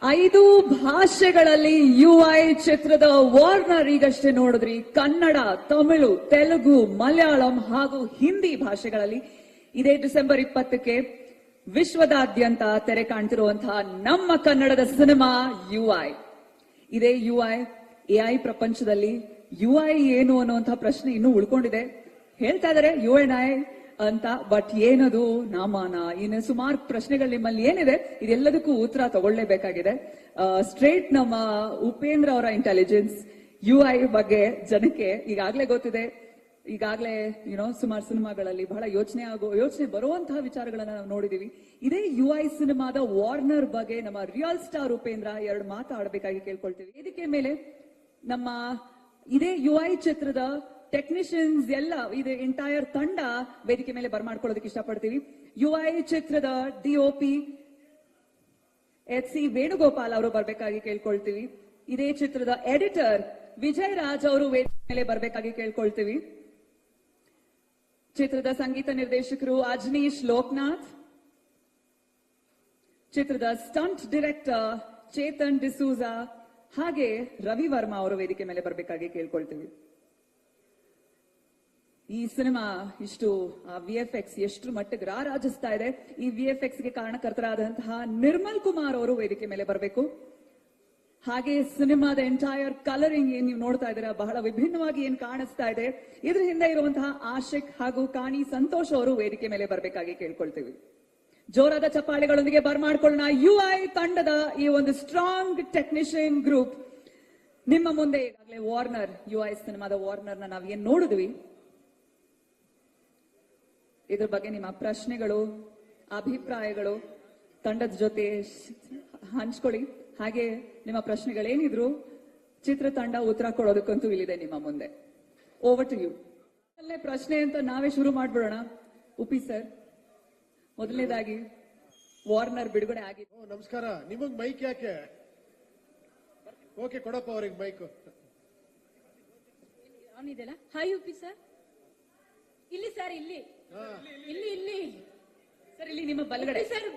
5 ಭಾಷೆಗಳಲ್ಲಿ UI ಚಿತ್ರದ Warner ಈಗಷ್ಟೇ ನೋಡಿದ್ರಿ. ಕನ್ನಡ, ತಮಿಳು, ತೆಲುಗು, ಮಲಯಾಳಂ ಹಾಗೂ ಹಿಂದಿ ಭಾಷೆಗಳಲ್ಲಿ ಇದೇ ಡಿಸೆಂಬರ್ 20ಕ್ಕೆ ವಿಶ್ವದಾದ್ಯಂತ ತೆರೆ ಕಾಣ್ತಿರುವಂತಹ ನಮ್ಮ ಕನ್ನಡದ ಸಿನಿಮಾ UI. ಇದೇ UI AI ಪ್ರಪಂಚದಲ್ಲಿ UI ಏನು ಅನ್ನುವಂತಹ ಪ್ರಶ್ನೆ ಇನ್ನೂ ಉಳ್ಕೊಂಡಿದೆ. ಹೇಳ್ತಾ ಇದಾರೆ UNI ಅಂತ, ಬಟ್ ಏನದು ನಾಮಾನ, ಇನ್ನು ಸುಮಾರು ಪ್ರಶ್ನೆಗಳು ನಿಮ್ಮಲ್ಲಿ ಏನಿದೆ ಇದೆಲ್ಲದಕ್ಕೂ ಉತ್ತರ ತಗೊಳ್ಳೇಬೇಕಾಗಿದೆ. ಸ್ಟ್ರೇಟ್ ನಮ್ಮ ಉಪೇಂದ್ರ ಅವರ ಇಂಟೆಲಿಜೆನ್ಸ್ UI ಬಗ್ಗೆ ಜನಕ್ಕೆ ಈಗಾಗಲೇ ಗೊತ್ತಿದೆ. ಈಗಾಗಲೇ ಸುಮಾರು ಸಿನಿಮಾಗಳಲ್ಲಿ ಬಹಳ ಯೋಚನೆ ಬರುವಂತಹ ವಿಚಾರಗಳನ್ನ ನಾವು ನೋಡಿದೀವಿ. ಇದೇ UI ಸಿನಿಮಾದ ವಾರ್ನರ್ ಬಗ್ಗೆ ನಮ್ಮ ರಿಯಲ್ ಸ್ಟಾರ್ ಉಪೇಂದ್ರ 2 ಮಾತಾಡಬೇಕಾಗಿ ಕೇಳ್ಕೊಳ್ತೀವಿ. ಇದಕ್ಕೆ ಮೇಲೆ ನಮ್ಮ ಇದೇ UI ಚಿತ್ರದ ಟೆಕ್ನಿಷಿಯನ್ಸ್ ಎಲ್ಲ ಇದೆ ಎಂಟೈರ್ ತಂಡ ವೇದಿಕೆ ಮೇಲೆ ಬರ್ಮಾಡ್ಕೊಳ್ಳೋದಕ್ಕೆ ಇಷ್ಟಪಡ್ತೀವಿ. UI ಚಿತ್ರದ DOP HC ವೇಣುಗೋಪಾಲ್ ಅವರು ಬರ್ಬೇಕಾಗಿ ಕೇಳ್ಕೊಳ್ತೀವಿ. ಇದೇ ಚಿತ್ರದ ಎಡಿಟರ್ ವಿಜಯ್ ರಾಜ್ ಅವರು ವೇದಿಕೆ ಮೇಲೆ ಬರ್ಬೇಕಾಗಿ ಕೇಳ್ಕೊಳ್ತೀವಿ. ಚಿತ್ರದ ಸಂಗೀತ ನಿರ್ದೇಶಕರು ಅಜ್ನೀಶ್ ಲೋಕನಾಥ್, ಚಿತ್ರದ ಸ್ಟಂಟ್ ಡೈರೆಕ್ಟರ್ ಚೇತನ್ ಡಿಸೂಜಾ ಹಾಗೆ ರವಿ ವರ್ಮಾ ಅವರು ವೇದಿಕೆ ಮೇಲೆ ಬರ್ಬೇಕಾಗಿ ಕೇಳ್ಕೊಳ್ತೀವಿ. ಈ ಸಿನಿಮಾ ಇಷ್ಟು VFX ಎಷ್ಟರ ಮಟ್ಟಿಗೆ ರಾರಾಜಿಸ್ತಾ ಇದೆ. ಈ VFX ಗೆ ಕಾರಣಕರ್ತರಾದಂತಹ ನಿರ್ಮಲ್ ಕುಮಾರ್ ಅವರು ವೇದಿಕೆ ಮೇಲೆ ಬರಬೇಕು. ಹಾಗೆ ಸಿನಿಮಾದ ಎಂಟೈರ್ ಕಲರಿಂಗ್ ಏನ್ ನೀವು ನೋಡ್ತಾ ಇದ್ದೀರಾ, ಬಹಳ ವಿಭಿನ್ನವಾಗಿ ಏನ್ ಕಾಣಿಸ್ತಾ ಇದೆ. ಇದ್ರ ಹಿಂದೆ ಇರುವಂತಹ ಆಶಿಕ್ ಹಾಗೂ ಕಾಣಿ ಸಂತೋಷ್ ಅವರು ವೇದಿಕೆ ಮೇಲೆ ಬರಬೇಕಾಗಿ ಕೇಳ್ಕೊಳ್ತೀವಿ. ಜೋರಾದ ಚಪ್ಪಾಳೆಗಳೊಂದಿಗೆ ಬರ್ಮಾಡ್ಕೊಳ್ಳೋಣ UI ತಂಡದ ಈ ಒಂದು ಸ್ಟ್ರಾಂಗ್ ಟೆಕ್ನಿಷಿಯನ್ ಗ್ರೂಪ್ ನಿಮ್ಮ ಮುಂದೆ. ಈಗಾಗಲೇ ವಾರ್ನರ್ UI ಸಿನಿಮಾದ ವಾರ್ನರ್ನ ನಾವ್ ಏನ್ ನೋಡಿದ್ವಿ, ಇದ್ರ ಬಗ್ಗೆ ನಿಮ್ಮ ಪ್ರಶ್ನೆಗಳು, ಅಭಿಪ್ರಾಯಗಳು ತಂಡದ ಜೊತೆ ಹಂಚ್ಕೊಳ್ಳಿ. ಹಾಗೆ ನಿಮ್ಮ ಪ್ರಶ್ನೆಗಳೇನಿದ್ರು ಚಿತ್ರತಂಡ ಉತ್ತರ ಕೊಡೋದಕ್ಕಂತೂ ಇಲ್ಲಿದೆ ನಿಮ್ಮ ಮುಂದೆ. Over to you. ಪ್ರಶ್ನೆ ಅಂತ ನಾವೇ ಶುರು ಮಾಡ್ಬಿಡೋಣ. ಉಪಿ ಸರ್, ಮೊದಲನೇದಾಗಿ ವಾರ್ನರ್ ಬಿಡುಗಡೆ ಆಗಿದೆ. ನಮಸ್ಕಾರ. ನಿಮಗ್ ಮೈಕ್ ಯಾಕೆ? ಓಕೆ, ಕೊಡಪ್ಪ ಅವ್ರಿಗೆ ಮೈಕ್. ಅವನಿದೆಲ್ಲ. Hi Uppi sir. ಇಲ್ಲಿ ಸರ್, ಇಲ್ಲಿ ಸರ್, ಇಲ್ಲಿ ನಿಮ್ಮ ಬಲಗಡೆ ಸರ್.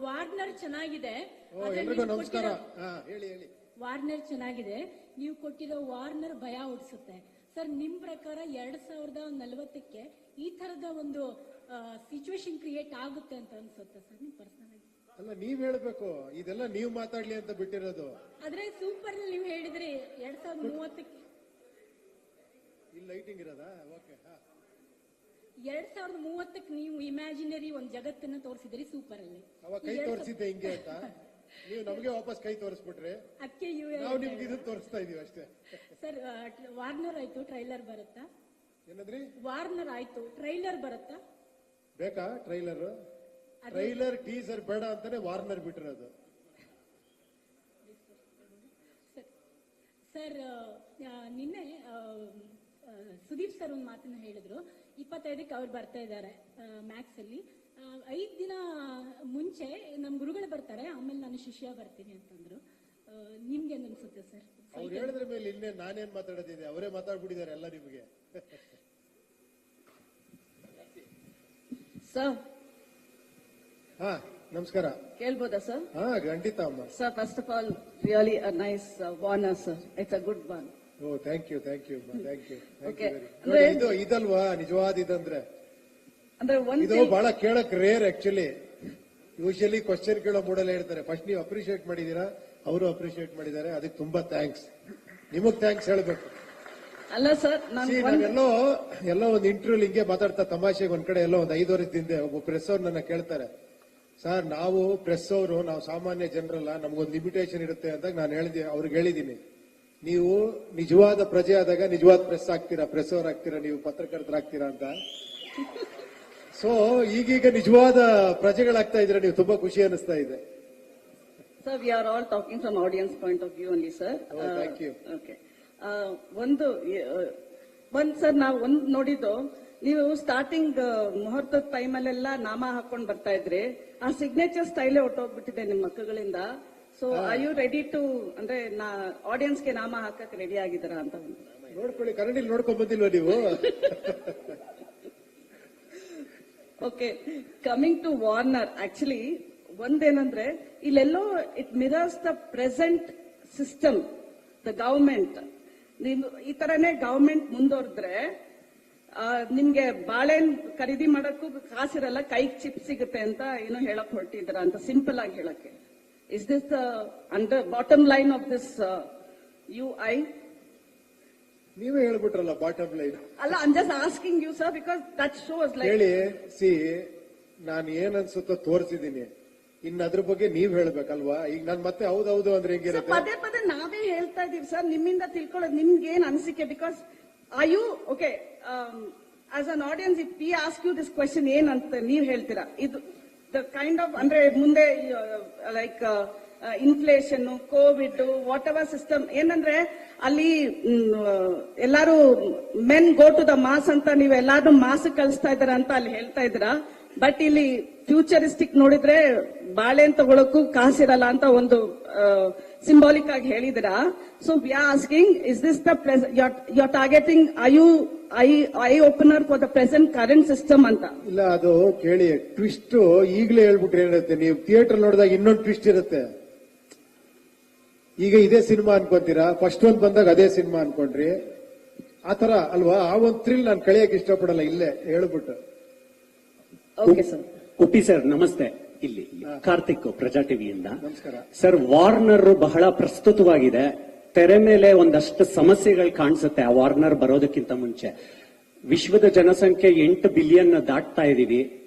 ವಾರ್ನರ್ ಚೆನ್ನಾಗಿದೆ. ಎಲ್ರಿಗೂ ನಮಸ್ಕಾರ. ಹೇಳಿ. ವಾರ್ನರ್ ಚೆನ್ನಾಗಿದೆ. ನೀವು ಕೊಟ್ಟಿರೋ ವಾರ್ನರ್ ಭಯ ಹುಟ್ಟಿಸುತ್ತೆ ಸರ್. ನಿಮ್ ಪ್ರಕಾರ 2040ಕ್ಕೆ ಈ ತರದ ಒಂದು ಸಿಚುವೇಶನ್ ಕ್ರಿಯೇಟ್ ಆಗುತ್ತೆ ಅಂತ ಅನ್ಸುತ್ತೆ ಸರ್ ನಿಮ್ ಪರ್ಸನಲ್ ಆಗಿ? ಅಲ್ಲ, ನೀವ್ ಹೇಳ್ಬೇಕು, ಇದೆಲ್ಲ ನೀವ್ ಮಾತಾಡ್ಲಿ ಅಂತ ಬಿಟ್ಟಿರೋದು. ಆದ್ರೆ ಸೂಪರ್ ನೀವು ಹೇಳಿದ್ರಿ 2030ಕ್ಕೆ ಇಲ್ಲಿ ಲೈಟಿಂಗ್ ಇರೋದಾ? ಓಕೆ. 2030ಕ್ಕೆ ನೀವು ಇಮ್ಯಾಜಿನರಿ ಒಂದು ಜಗತ್ತನ್ನ ತೋರಿಸಿದ್ರಿ ಸೂಪರ್ ಅಲ್ಲಿ. ಅವಾಗ ಕೈ ತೋರಿಸಿದ್ದೆ ಹಿಂಗೆ ಅಂತ ನೀವು ನಮಗೆ ವಾಪಸ್ ಕೈ ತೋರಿಸ್ಬಿಟ್ರಿ. ಅದಕ್ಕೆ ನಾವು ನಿಮ್ಗೆ ಇದನ್ನ ತೋರಿಸ್ತಾ ಇದೀವಿ ಅಷ್ಟೇ. ಸರ್, ವಾರ್ನರ್ ಆಯ್ತು, ಟ್ರೈಲರ್ ಬರುತ್ತಾ? ಏನಂದ್ರಿ? ವಾರ್ನರ್ ಆಯ್ತು, ಟ್ರೈಲರ್ ಬರುತ್ತಾ? ಬೇಕಾ ಟ್ರೈಲರ್ ಟೀಸರ್ ಬೇಡ ಅಂತಾನೆ ವಾರ್ನರ್ ಬಿಟ್ಟಿರೋದು. ಸರ್, ನಿನ್ನೆ ಸುದೀಪ್ ಸರ್ ಒಂದು ಮಾತನ್ನ ಹೇಳಿದ್ರು. 25ಕ್ಕೆ ಅವ್ರು ಬರ್ತಾ ಇದ್ದಾರೆ ಮ್ಯಾಕ್ಸ್ ಅಲ್ಲಿ. 5 ದಿನ ಮುಂಚೆ ನಮ್ ಗುರುಗಳು ಬರ್ತಾರೆ, ಆಮೇಲೆ ನಾನು ಶಿಷ್ಯ ಬರ್ತೀನಿ ಅಂತಂದ್ರು. ನಿಮ್ಗೆ ಏನ್ ಅನ್ಸುತ್ತೆ ಸರ್? ಅವ್ರು ಹೇಳಿದ್ರ ಮೇಲೆ ಇನ್ನೇ ನಾನೇನ್ ಮಾತಾಡೋದಿದೆ, ಅವರೇ ಮಾತಾಡ್ಬಿಟ್ಟಿದ್ದಾರೆ ಎಲ್ಲ ನಿಮಗೆ. ಸರ್, ನಮಸ್ಕಾರ. ಕೇಳ್ಬೋದಾ ಸರ್? ಖಂಡಿತ ಅಮ್ಮ. Sir, first of all really a nice warner sir. It's a good one. Thank you. Okay. ಇದಲ್ವಾ ನಿಜವಾದ ಇದಂದ್ರೆ? ಅಂದ್ರೆ ಇದು ಬಹಳ ಕೇಳಕ್ ರೇರ್ ಆಕ್ಚುಲಿ. ಯೂಶಲಿ ಕ್ವಶನ್ ಕೇಳೋ ಮೂಡಲ್ಲಿ ಹೇಳ್ತಾರೆ. ಫಸ್ಟ್ ನೀವು ಅಪ್ರಿಶಿಯೇಟ್ ಮಾಡಿದೀರಾ, ಅವರು ಅಪ್ರಿಶಿಯೇಟ್ ಮಾಡಿದ್ದಾರೆ, ಅದಕ್ಕೆ ತುಂಬಾ ಥ್ಯಾಂಕ್ಸ್. ನಿಮಗ್ ಥ್ಯಾಂಕ್ಸ್ ಹೇಳ್ಬೇಕು. ಅಲ್ಲ ಸರ್, ಎಲ್ಲೋ ಒಂದು ಇಂಟರ್ವ್ಯೂ ಹಿಂಗೆ ಮಾತಾಡ್ತಾ ತಮಾಷೆಗೆ ಒಂದ್ ಕಡೆ ಎಲ್ಲೋ ಒಂದು 5 ವರ್ಷದಿಂದ ಒಬ್ಬ ಪ್ರೆಸ್ ಅವ್ರು ನನ್ನ ಕೇಳ್ತಾರೆ, ಸರ್ ನಾವು ಪ್ರೆಸ್ ಅವರು, ನಾವು ಸಾಮಾನ್ಯ ಜನರಲ್ಲ, ನಮ್ಗೊಂದು ಲಿಮಿಟೇಷನ್ ಇರುತ್ತೆ ಅಂತ ನಾನು ಅವ್ರಿಗೆ ಹೇಳಿದೀನಿ. ನೀವು ನಿಜವಾದ ಪ್ರಜೆ ಆದಾಗ ನಿಜವಾದ ಪ್ರೆಸ್ ಆಗ್ತೀರಾ, ಪ್ರೆಸ್ ಅವ್ರು ಆಗ್ತೀರಾ, ನೀವು ಪತ್ರಕರ್ತರಾಗ್ತೀರಾ ಅಂತ. ಸೊ ಈಗೀಗ ನಿಜವಾದ ಪ್ರಜೆಗಳಾಗ್ತಾ ಇದ್ರೆ ನೀವು ತುಂಬಾ ಖುಷಿ ಅನಿಸ್ತಾ ಇದೆ. Sir, we are all talking from audience point of view only sir. Thank you. Okay. ಒಂದು ಸರ್, ನಾವು ಒಂದು ನೋಡಿದ್ದು, ನೀವು ಸ್ಟಾರ್ಟಿಂಗ್ ಮುಹೂರ್ತದ ಟೈಮಲ್ಲೆಲ್ಲ ನಾಮ ಹಾಕೊಂಡ್ ಬರ್ತಾ ಇದ್ರಿ. ಆ ಸಿಗ್ನೇಚರ್ ಸ್ಟೈಲೇ ಹೊಟ್ಟೋಗ್ಬಿಟ್ಟಿದೆ ನಿಮ್ಮ ಮಕ್ಕಳಿಂದ. So are you ready to, ಅಂದ್ರೆ ಆಡಿಯನ್ಸ್ಗೆ ನಾಮ ಹಾಕಕ್ ರೆಡಿ ಆಗಿದ್ದೀರಾ ಅಂತ? ನೋಡ್ಕೊಳ್ಳಿ, ಕನ್ನಡಿಲಿ ನೋಡ್ಕೊಂಡ್ ಬಂದಿಲ್ವಾ ನೀವು? Okay, coming to Warner, actually ಒಂದೇನಂದ್ರೆ ಇಲ್ಲೆಲ್ಲೋ it mirrors the present system, the government. ನೀವು ಈ ತರನೇ ಗವರ್ಮೆಂಟ್ ಮುಂದುವರೆದ್ರೆ ನಿಮ್ಗೆ ಬಾಳೆಹಣ್ಣು ಖರೀದಿ ಮಾಡಕ್ಕೂ ಕಾಸಿರಲ್ಲ, ಕೈಗೆ ಚಿಪ್ ಸಿಗುತ್ತೆ ಅಂತ ಏನೋ ಹೇಳಕ್ ಹೊರಟಿದ್ರ ಅಂತ ಸಿಂಪಲ್ ಆಗಿ ಹೇಳಕ್ಕೆ. Is this the under bottom line of this UI? ನೀವೇ ಹೇಳ್ಬಿಟ್ರಲ್ಲ ಬಾಟಮ್ ಲೈನ್. ಅಲ್ಲ, I am just asking you sir, because that shows like. ಹೇಳಿ, ನಾನು ಏನ್ ಅನ್ಸುತ್ತೋ ತೋರಿಸಿದೀನಿ, ಇನ್ನು ಅದ್ರ ಬಗ್ಗೆ ನೀವ್ ಹೇಳ್ಬೇಕಲ್ವಾ. ಈಗ ನಾನು ಮತ್ತೆ ಹೌದೌದು ಅಂದ್ರೆ ಹೆಂಗಿರುತ್ತೆ? ಪದೇ ಪದೇ ನಾವೇ ಹೇಳ್ತಾ ಇದೀವಿ ಸರ್, ನಿಮ್ಮಿಂದ ತಿಳ್ಕೊಳ್ಳೋದು ನಿಮ್ಗೆ ಏನ್ ಅನಿಸಿಕೆ? Because are you okay as an audience, if we ask you this question ಏನಂತ ನೀವ್ ಹೇಳ್ತೀರಾ? ಇದು ದ ಕೈಂಡ್ ಆಫ್ ಅಂದ್ರೆ ಮುಂದೆ like inflation, Covid, whatever system ಏನಂದ್ರೆ ಅಲ್ಲಿ ಎಲ್ಲಾರು men go to the mass ಅಂತ ನೀವು ಎಲ್ಲಾರು ಮಾಸ್ ಕಳಿಸ್ತಾ ಇದಾರ ಅಂತ ಅಲ್ಲಿ ಹೇಳ್ತಾ ಇದ್ದೀರಾ. ಬಟ್ ಇಲ್ಲಿ ಫ್ಯೂಚರಿಸ್ಟಿಕ್ ನೋಡಿದ್ರೆ ಬಾಳೆಹಣ್ಣು ತಗೊಳಕ್ಕೂ ಕಾಸಿರಲ್ಲ ಅಂತ ಒಂದು ಸಿಂಬಾಲಿಕ್ ಆಗಿ ಹೇಳಿದಿರಾ. So we are asking, is this the you are targeting, I you I opener for the present current system ಅಂತ? ಇಲ್ಲ, ಅದು ಕೇಳಿ, ಟ್ವಿಸ್ಟ್ ಈಗಲೇ ಹೇಳ್ಬಿಟ್ರೆ ಏನಿರುತ್ತೆ, ನೀವು ಥಿಯೇಟರ್ ನೋಡಿದಾಗ ಇನ್ನೊಂದು ಟ್ವಿಸ್ಟ್ ಇರುತ್ತೆ. ಈಗ ಇದೇ ಸಿನಿಮಾ ಅನ್ಕೊಂತೀರಾ, ಫಸ್ಟ್ ಒಂದ್ ಬಂದಾಗ ಅದೇ ಸಿನಿಮಾ ಅನ್ಕೊಂಡ್ರಿ, ಆತರ ಅಲ್ವಾ? ಆ ಒಂದು ಥ್ರಿಲ್ ನಾನು ಕಳಿಯಕ್ಕೆ ಇಷ್ಟಪಡಲ್ಲ, ಇಲ್ಲೇ ಹೇಳ್ಬಿಟ್ಟು. Okay sir. ಉಪ್ಪಿ ಸರ್ ನಮಸ್ತೆ. ಇಲ್ಲಿ ಕಾರ್ತಿಕ್, ಪ್ರಜಾ ಟಿವಿಯಿಂದ. ನಮಸ್ಕಾರ ಸರ್. ವಾರ್ನರ್ ಬಹಳ ಪ್ರಸ್ತುತವಾಗಿದೆ. ತೆರೆ ಮೇಲೆ ಒಂದಷ್ಟು ಸಮಸ್ಯೆಗಳು ಕಾಣಿಸುತ್ತೆ ಆ ವಾರ್ನರ್ ಬರೋದಕ್ಕಿಂತ ಮುಂಚೆ. ವಿಶ್ವದ ಜನಸಂಖ್ಯೆ 8 ಬಿಲಿಯನ್ ದಾಟ್ತಾ ಇದೀವಿ.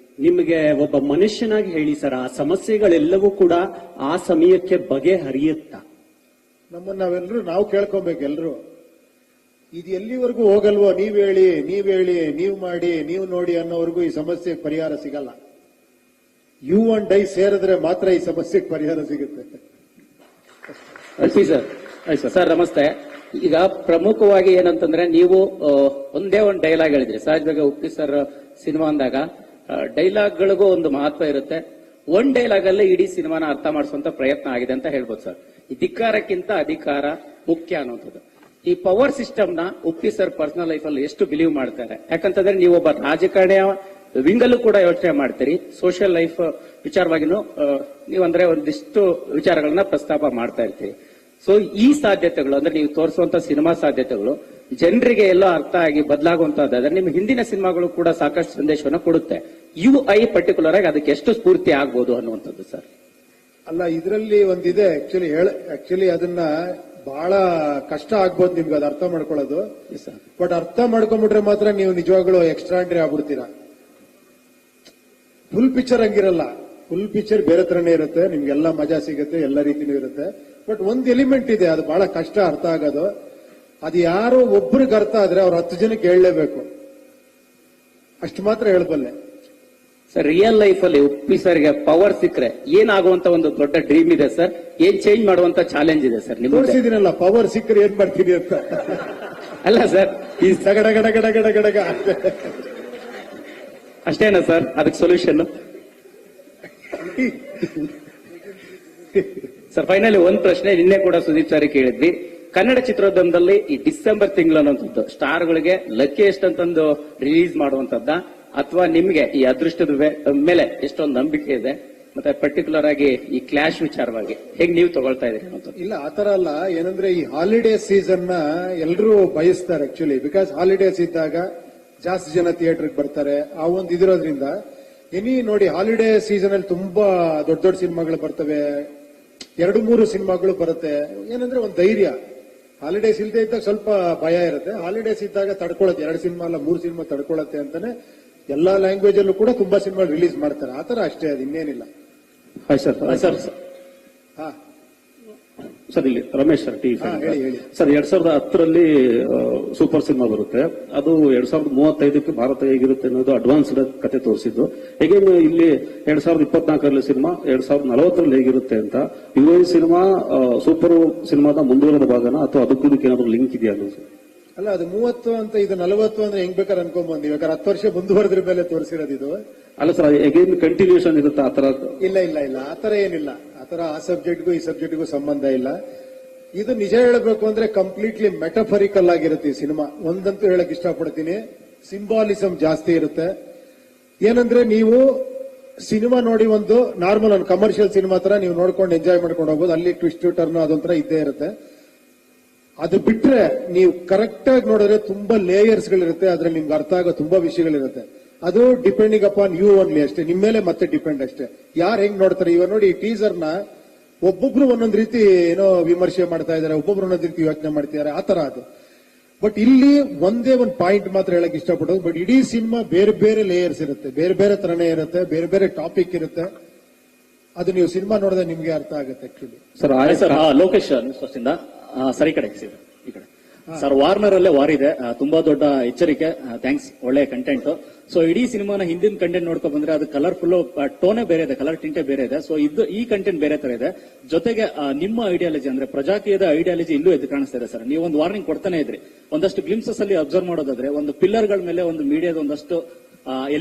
ನಿಮಗೆ ಒಬ್ಬ ಮನುಷ್ಯನಾಗಿ ಹೇಳಿ ಸರ್, ಆ ಸಮಸ್ಯೆಗಳೆಲ್ಲವೂ ಕೂಡ ಆ ಸಮಯಕ್ಕೆ ಬಗೆಹರಿಯುತ್ತಾ? ನಮ್ಮನ್ನ ನಾವು ಕೇಳ್ಕೊಬೇಕು ಎಲ್ರು. ಇದು ಎಲ್ಲಿವರೆಗೂ ಹೋಗಲ್ವೋ, ನೀವ್ ಹೇಳಿ, ನೀವ್ ಮಾಡಿ, ನೀವು ನೋಡಿ ಅನ್ನೋವರೆಗೂ ಈ ಸಮಸ್ಯೆಗೆ ಪರಿಹಾರ ಸಿಗಲ್ಲ. ಯು ಅಂಡ್ ಐ ಸೇರಿದ್ರೆ ಮಾತ್ರ ಈ ಸಮಸ್ಯೆಗೆ ಪರಿಹಾರ ಸಿಗುತ್ತೆ. ಸರ್ ನಮಸ್ತೆ. ಈಗ ಪ್ರಮುಖವಾಗಿ ಏನಂತಂದ್ರೆ, ನೀವು ಒಂದೇ ಒಂದು ಡೈಲಾಗ್ ಹೇಳಿದ್ರಿ. ಸಹಜವಾಗಿ ಉಪ್ಪಿ ಸರ್ ಸಿನಿಮಾ ಅಂದಾಗ ಡೈಲಾಗ್ಗಳಿಗೂ ಒಂದು ಮಹತ್ವ ಇರುತ್ತೆ. ಒಂದ್ ಡೈಲಾಗ್ ಅಲ್ಲೇ ಇಡೀ ಸಿನಿಮಾನ ಅರ್ಥ ಮಾಡಿಸುವಂತ ಪ್ರಯತ್ನ ಆಗಿದೆ ಅಂತ ಹೇಳ್ಬೋದು ಸರ್. ಈ ಧಿಕ್ಕಾರಕ್ಕಿಂತ ಅಧಿಕಾರ ಮುಖ್ಯ ಅನ್ನುವಂಥದ್ದು. ಈ ಪವರ್ ಸಿಸ್ಟಮ್ ನ ಉಪ್ಪಿ ಸರ್ ಪರ್ಸನಲ್ ಲೈಫ್ ಅಲ್ಲಿ ಎಷ್ಟು ಬಿಲೀವ್ ಮಾಡ್ತಾರೆ? ಯಾಕಂತಂದ್ರೆ ನೀವು ಒಬ್ಬ ರಾಜಕಾರಣಿಯ ವಿಂಗಲ್ಲೂ ಕೂಡ ಯೋಚನೆ ಮಾಡ್ತೀರಿ, ಸೋಷಿಯಲ್ ಲೈಫ್ ವಿಚಾರವಾಗಿನೂ ನೀವಂದ್ರೆ ಒಂದಿಷ್ಟು ವಿಚಾರಗಳನ್ನ ಪ್ರಸ್ತಾಪ ಮಾಡ್ತಾ ಇರ್ತೀರಿ. ಸೊ ಈ ಸಾಧ್ಯತೆಗಳು ಅಂದ್ರೆ ನೀವು ತೋರಿಸುವಂತ ಸಿನಿಮಾ ಸಾಧ್ಯತೆಗಳು ಜನರಿಗೆ ಎಲ್ಲೋ ಅರ್ಥ ಆಗಿ ಬದಲಾಗುವಂತದ್ದಾದ್ರೆ ನಿಮ್ಮ ಹಿಂದಿನ ಸಿನಿಮಾಗಳು ಕೂಡ ಸಾಕಷ್ಟು ಸಂದೇಶವನ್ನು ಕೊಡುತ್ತೆ. UI ಪರ್ಟಿಕ್ಯುಲರ್ ಆಗಿ ಅದಕ್ಕೆ ಎಷ್ಟು ಸ್ಫೂರ್ತಿ ಆಗ್ಬೋದು ಅನ್ನುವಂಥದ್ದು ಸರ್? ಅಲ್ಲ, ಇದರಲ್ಲಿ ಒಂದಿದೆ ಆಕ್ಚುಲಿ ಅದನ್ನ ಬಹಳ ಕಷ್ಟ ಆಗ್ಬೋದು ನಿಮ್ಗೆ ಅದು ಅರ್ಥ ಮಾಡ್ಕೊಳ್ಳೋದು. ಬಟ್ ಅರ್ಥ ಮಾಡ್ಕೊಂಡ್ಬಿಟ್ರೆ ಮಾತ್ರ ನೀವು ನಿಜವಾಗ್ಲೂ ಎಕ್ಸ್ಟ್ರಾಂಡ್ರಿ ಆಗ್ಬಿಡ್ತೀರಾ. ಫುಲ್ ಪಿಕ್ಚರ್ ಹಂಗಿರಲ್ಲ. ಫುಲ್ ಪಿಕ್ಚರ್ ಬೇರೆ ತರನೇ ಇರುತ್ತೆ, ನಿಮ್ಗೆಲ್ಲ ಮಜಾ ಸಿಗುತ್ತೆ, ಎಲ್ಲ ರೀತಿನೂ ಇರುತ್ತೆ. ಬಟ್ ಒಂದ್ ಎಲಿಮೆಂಟ್ ಇದೆ, ಅದು ಬಹಳ ಕಷ್ಟ ಅರ್ಥ ಆಗೋದು. ಅದು ಯಾರೋ ಒಬ್ರಿಗೆ ಅರ್ಥ ಆದ್ರೆ ಅವ್ರು 10 ಜನಕ್ಕೆ ಹೇಳಲೇಬೇಕು, ಅಷ್ಟು ಮಾತ್ರ ಹೇಳಬಲ್ಲೆ. ಸರ್, ರಿಯಲ್ ಲೈಫ್ ಅಲ್ಲಿ ಉಪ್ಪಿ ಸರ್ಗೆ ಪವರ್ ಸಿಕ್ಕರೆ ಏನಾಗುವಂತ ಒಂದು ದೊಡ್ಡ ಡ್ರೀಮ್ ಇದೆ ಸರ್? ಏನ್ ಚೇಂಜ್ ಮಾಡುವಂತ ಚಾಲೆಂಜ್ ಇದೆ ಸರ್? ನಿಮ್ಗೆ ತೋರಿಸಿದಿನಲ್ಲ, ಪವರ್ ಸಿಕ್ಕರೆ ಏನ್ ಮಾಡ್ತೀನಿ ಅಂತ. ಅಲ್ಲ ಸರ್, ಈ ಸಗಡ ಗಡ ಗಡ ಗಡ ಗಡಗ ಅಷ್ಟೇನಾ ಸರ್ ಅದಕ್ಕೆ ಸೊಲ್ಯೂಷನ್? ಸರ್ ಫೈನಲಿ ಒಂದ್ ಪ್ರಶ್ನೆ, ನಿನ್ನೆ ಕೂಡ ಸುದೀಪ್ ಸರ್ ಕೇಳಿದ್ವಿ. ಕನ್ನಡ ಚಿತ್ರೋದ್ಯಮದಲ್ಲಿ ಈ ಡಿಸೆಂಬರ್ ತಿಂಗಳು ಅನ್ನೋಂಥದ್ದು ಸ್ಟಾರ್ಗಳಿಗೆ ಲಕ್ಕಿಯೆಸ್ಟ್ ಅಂತಂದು ರಿಲೀಸ್ ಮಾಡುವಂತದ್ದ, ಅಥವಾ ನಿಮ್ಗೆ ಈ ಅದೃಷ್ಟದ ಮೇಲೆ ಎಷ್ಟೊಂದು ನಂಬಿಕೆ ಇದೆ? ಮತ್ತೆ ಪರ್ಟಿಕ್ಯುಲರ್ ಆಗಿ ಈ ಕ್ಲಾಶ್ ವಿಚಾರವಾಗಿ ಹೇಗೆ ನೀವು ತಗೊಳ್ತಾ ಇದ್ದೀರಿ? ಇಲ್ಲ, ಆತರ ಅಲ್ಲ. ಏನಂದ್ರೆ ಈ ಹಾಲಿಡೇ ಸೀಸನ್ ನ ಎಲ್ಲರೂ ಬಯಸ್ತಾರೆ ಆಕ್ಚುಲಿ. ಬಿಕಾಸ್ ಹಾಲಿಡೇಸ್ ಇದ್ದಾಗ ಜಾಸ್ತಿ ಜನ ಥಿಯೇಟರ್ಗೆ ಬರ್ತಾರೆ. ಆ ಒಂದು ಇದಿರೋದ್ರಿಂದ ನೋಡಿ, ಹಾಲಿಡೇ ಸೀಸನ್ ಅಲ್ಲಿ ತುಂಬಾ ದೊಡ್ಡ ದೊಡ್ಡ ಸಿನಿಮಾಗಳು ಬರ್ತವೆ, 2-3 ಸಿನಿಮಾಗಳು ಬರುತ್ತೆ. ಏನಂದ್ರೆ ಒಂದು ಧೈರ್ಯ. ಹಾಲಿಡೇಸ್ ಇಲ್ಲದೆ ಇದ್ದಾಗ ಸ್ವಲ್ಪ ಭಯ ಇರುತ್ತೆ. ಹಾಲಿಡೇಸ್ ಇದ್ದಾಗ ತಡ್ಕೊಳ್ಳುತ್ತೆ, 2 ಸಿನಿಮಾ ಅಲ್ಲ 3 ಸಿನಿಮಾ ತಡ್ಕೊಳ್ಳುತ್ತೆ ಅಂತಾನೆ ಎಲ್ಲಾ ಲ್ಯಾಂಗ್ವೇಜ್ ಅಲ್ಲೂ ಕೂಡ ತುಂಬಾ ಸಿನಿಮಾ ರಿಲೀಸ್ ಮಾಡ್ತಾರೆ. ಆತರ ಅಷ್ಟೇ, ಅದು ಇನ್ನೇನಿಲ್ಲ. ಹಾ ಸರ್, ಇಲ್ಲಿ ರಮೇಶ್ ಸರ್, ಟಿವಿ. ಹೇಳಿ. ಸರ್, 2010ರಲ್ಲಿ ಸೂಪರ್ ಸಿನಿಮಾ ಬರುತ್ತೆ. ಅದು 2035ಕ್ಕೆ ಭಾರತ ಹೇಗಿರುತ್ತೆ ಅನ್ನೋದು ಅಡ್ವಾನ್ಸ್ಡ್ ಕತೆ ತೋರಿಸಿದ್ದು. ಹೇಗೆ ಇಲ್ಲಿ 2024ರಲ್ಲಿ ಸಿನಿಮಾ 2040ರಲ್ಲಿ ಹೇಗಿರುತ್ತೆ ಅಂತ. ಯುವ ಸಿನಿಮಾ ಸೂಪರ್ ಸಿನಿಮಾದ ಮುಂದುವರೆದ ಭಾಗನ, ಅಥವಾ ಅದಕ್ಕೂ ಏನಾದ್ರು ಲಿಂಕ್ ಇದೆಯಾ ಅನ್ನೋದು? ಅಲ್ಲ, ಅದು 30 ಅಂತ, ಇದು 40 ಅಂದ್ರೆ ಹೆಂಗ್ ಬೇಕಾದ್ರೆ ಅನ್ಕೊಂಡ್ ಬೇಕಾದ್ರೆ 10 ವರ್ಷ ಮುಂದುವರೆದ್ರ ಮೇಲೆ ತೋರಿಸಿರೋದು ಇದು. ಅಲ್ಲ ಸರ್, ಅಗೇನ್ ಕಂಟಿನ್ಯೂಷನ್ ಇರುತ್ತೆ ಆತರ? ಇಲ್ಲ, ಆತರ ಏನಿಲ್ಲ. ಆತರ ಆ ಸಬ್ಜೆಕ್ಟ್ಗೂ ಈ ಸಬ್ಜೆಕ್ಟ್ಗೂ ಸಂಬಂಧ ಇಲ್ಲ. ಇದು ನಿಜ ಹೇಳಬೇಕು ಅಂದ್ರೆ ಕಂಪ್ಲೀಟ್ಲಿ ಮೆಟಫರಿಕಲ್ ಆಗಿರುತ್ತೆ ಈ ಸಿನಿಮಾ. ಒಂದಂತೂ ಹೇಳಕ್ ಇಷ್ಟಪಡ್ತೀನಿ, ಸಿಂಬಾಲಿಸಂ ಜಾಸ್ತಿ ಇರುತ್ತೆ. ಏನಂದ್ರೆ ನೀವು ಸಿನಿಮಾ ನೋಡಿ ಒಂದು ನಾರ್ಮಲ್ ಒಂದು ಕಮರ್ಷಿಯಲ್ ಸಿನಿಮಾ ತರ ನೀವು ನೋಡ್ಕೊಂಡು ಎಂಜಾಯ್ ಮಾಡ್ಕೊಂಡು ಹೋಗ್ಬೋದು. ಅಲ್ಲಿ ಟ್ವಿಸ್ಟ್ ಟರ್ನ್ ಅದೊಂಥರ ಇದ್ದೇ ಇರುತ್ತೆ. ಅದು ಬಿಟ್ರೆ ನೀವು ಕರೆಕ್ಟ್ ಆಗಿ ನೋಡಿದ್ರೆ ತುಂಬಾ ಲೇಯರ್ಸ್ ಗಳಿರುತ್ತೆ. ಅದ್ರಲ್ಲಿ ನಿಮ್ಗೆ ಅರ್ಥ ಆಗೋ ತುಂಬಾ ವಿಷಯಗಳಿರುತ್ತೆ. ಅದು ಡಿಪೆಂಡಿಂಗ್ ಅಪಾನ್ ಯು ಓನ್ಲಿ ಅಷ್ಟೇ, ನಿಮ್ಮ ಮೇಲೆ ಮತ್ತೆ ಡಿಪೆಂಡ್ ಅಷ್ಟೇ. ಯಾರು ಹೆಂಗ್ ನೋಡ್ತಾರೆ. ಇವಾಗ ನೋಡಿ ಈ ಟೀಸರ್ ನ ಒಬ್ಬೊಬ್ರು ಒಂದೊಂದ್ ರೀತಿ ಏನೋ ವಿಮರ್ಶೆ ಮಾಡ್ತಾ ಇದಾರೆ, ಒಬ್ಬೊಬ್ರು ಒಂದೊಂದ್ ರೀತಿ ಯೋಚನೆ ಮಾಡ್ತಿದ್ದಾರೆ, ಆತರ ಅದು. ಬಟ್ ಇಲ್ಲಿ ಒಂದೇ ಒಂದು ಪಾಯಿಂಟ್ ಮಾತ್ರ ಹೇಳಕ್ ಇಷ್ಟಪಡೋದು. ಬಟ್ ಇಡೀ ಸಿನಿಮಾ ಬೇರೆ ಬೇರೆ ಲೇಯರ್ಸ್ ಇರುತ್ತೆ, ಬೇರೆ ಬೇರೆ ತರನೇ ಇರುತ್ತೆ, ಬೇರೆ ಬೇರೆ ಟಾಪಿಕ್ ಇರುತ್ತೆ. ಅದು ನೀವು ಸಿನಿಮಾ ನೋಡಿದ್ರೆ ನಿಮ್ಗೆ ಅರ್ಥ ಆಗುತ್ತೆ actually. Sir sir Lokesh news ಇಂದ ಸರಿ ಕಡೆ ಈ ಕಡೆ ಸರ್ ವಾರ್ನರ್ ಅಲ್ಲೇ ವಾರ್ ಇದೆ, ತುಂಬಾ ದೊಡ್ಡ ಎಚ್ಚರಿಕೆ. ಥ್ಯಾಂಕ್ಸ್, ಒಳ್ಳೆ ಕಂಟೆಂಟ್. ಸೊ ಇಡೀ ಸಿನಿಮಾನ ಹಿಂದಿನ ಕಂಟೆಂಟ್ ನೋಡ್ಕೊಂಡ್ ಬಂದ್ರೆ ಅದು ಕಲರ್ಫುಲ್, ಟೋನೇ ಬೇರೆ ಇದೆ, ಕಲರ್ ಟಿಂಟೇ ಬೇರೆ ಇದೆ. ಸೊ ಇದು ಈ ಕಂಟೆಂಟ್ ಬೇರೆ ತರ ಇದೆ. ಜೊತೆಗೆ ನಿಮ್ಮ ಐಡಿಯಾಲಜಿ ಅಂದ್ರೆ ಪ್ರಜಾಕೀಯದ ಐಡಿಯಾಲಜಿ ಇಲ್ಲೂ ಎದ್ದು ಕಾಣಿಸ್ತಾ ಇದೆ ಸರ್. ನೀವು ಒಂದು ವಾರ್ನಿಂಗ್ ಕೊಡ್ತಾನೆ ಇದ್ರಿ. ಒಂದಷ್ಟು ಗ್ಲಿಮ್ಸಸ್ ಅಲ್ಲಿ ಅಬ್ಸರ್ವ್ ಮಾಡೋದಾದ್ರೆ ಒಂದು ಪಿಲ್ಲರ್ ಗಳ ಮೇಲೆ ಒಂದು ಮೀಡಿಯಾದ ಒಂದಷ್ಟು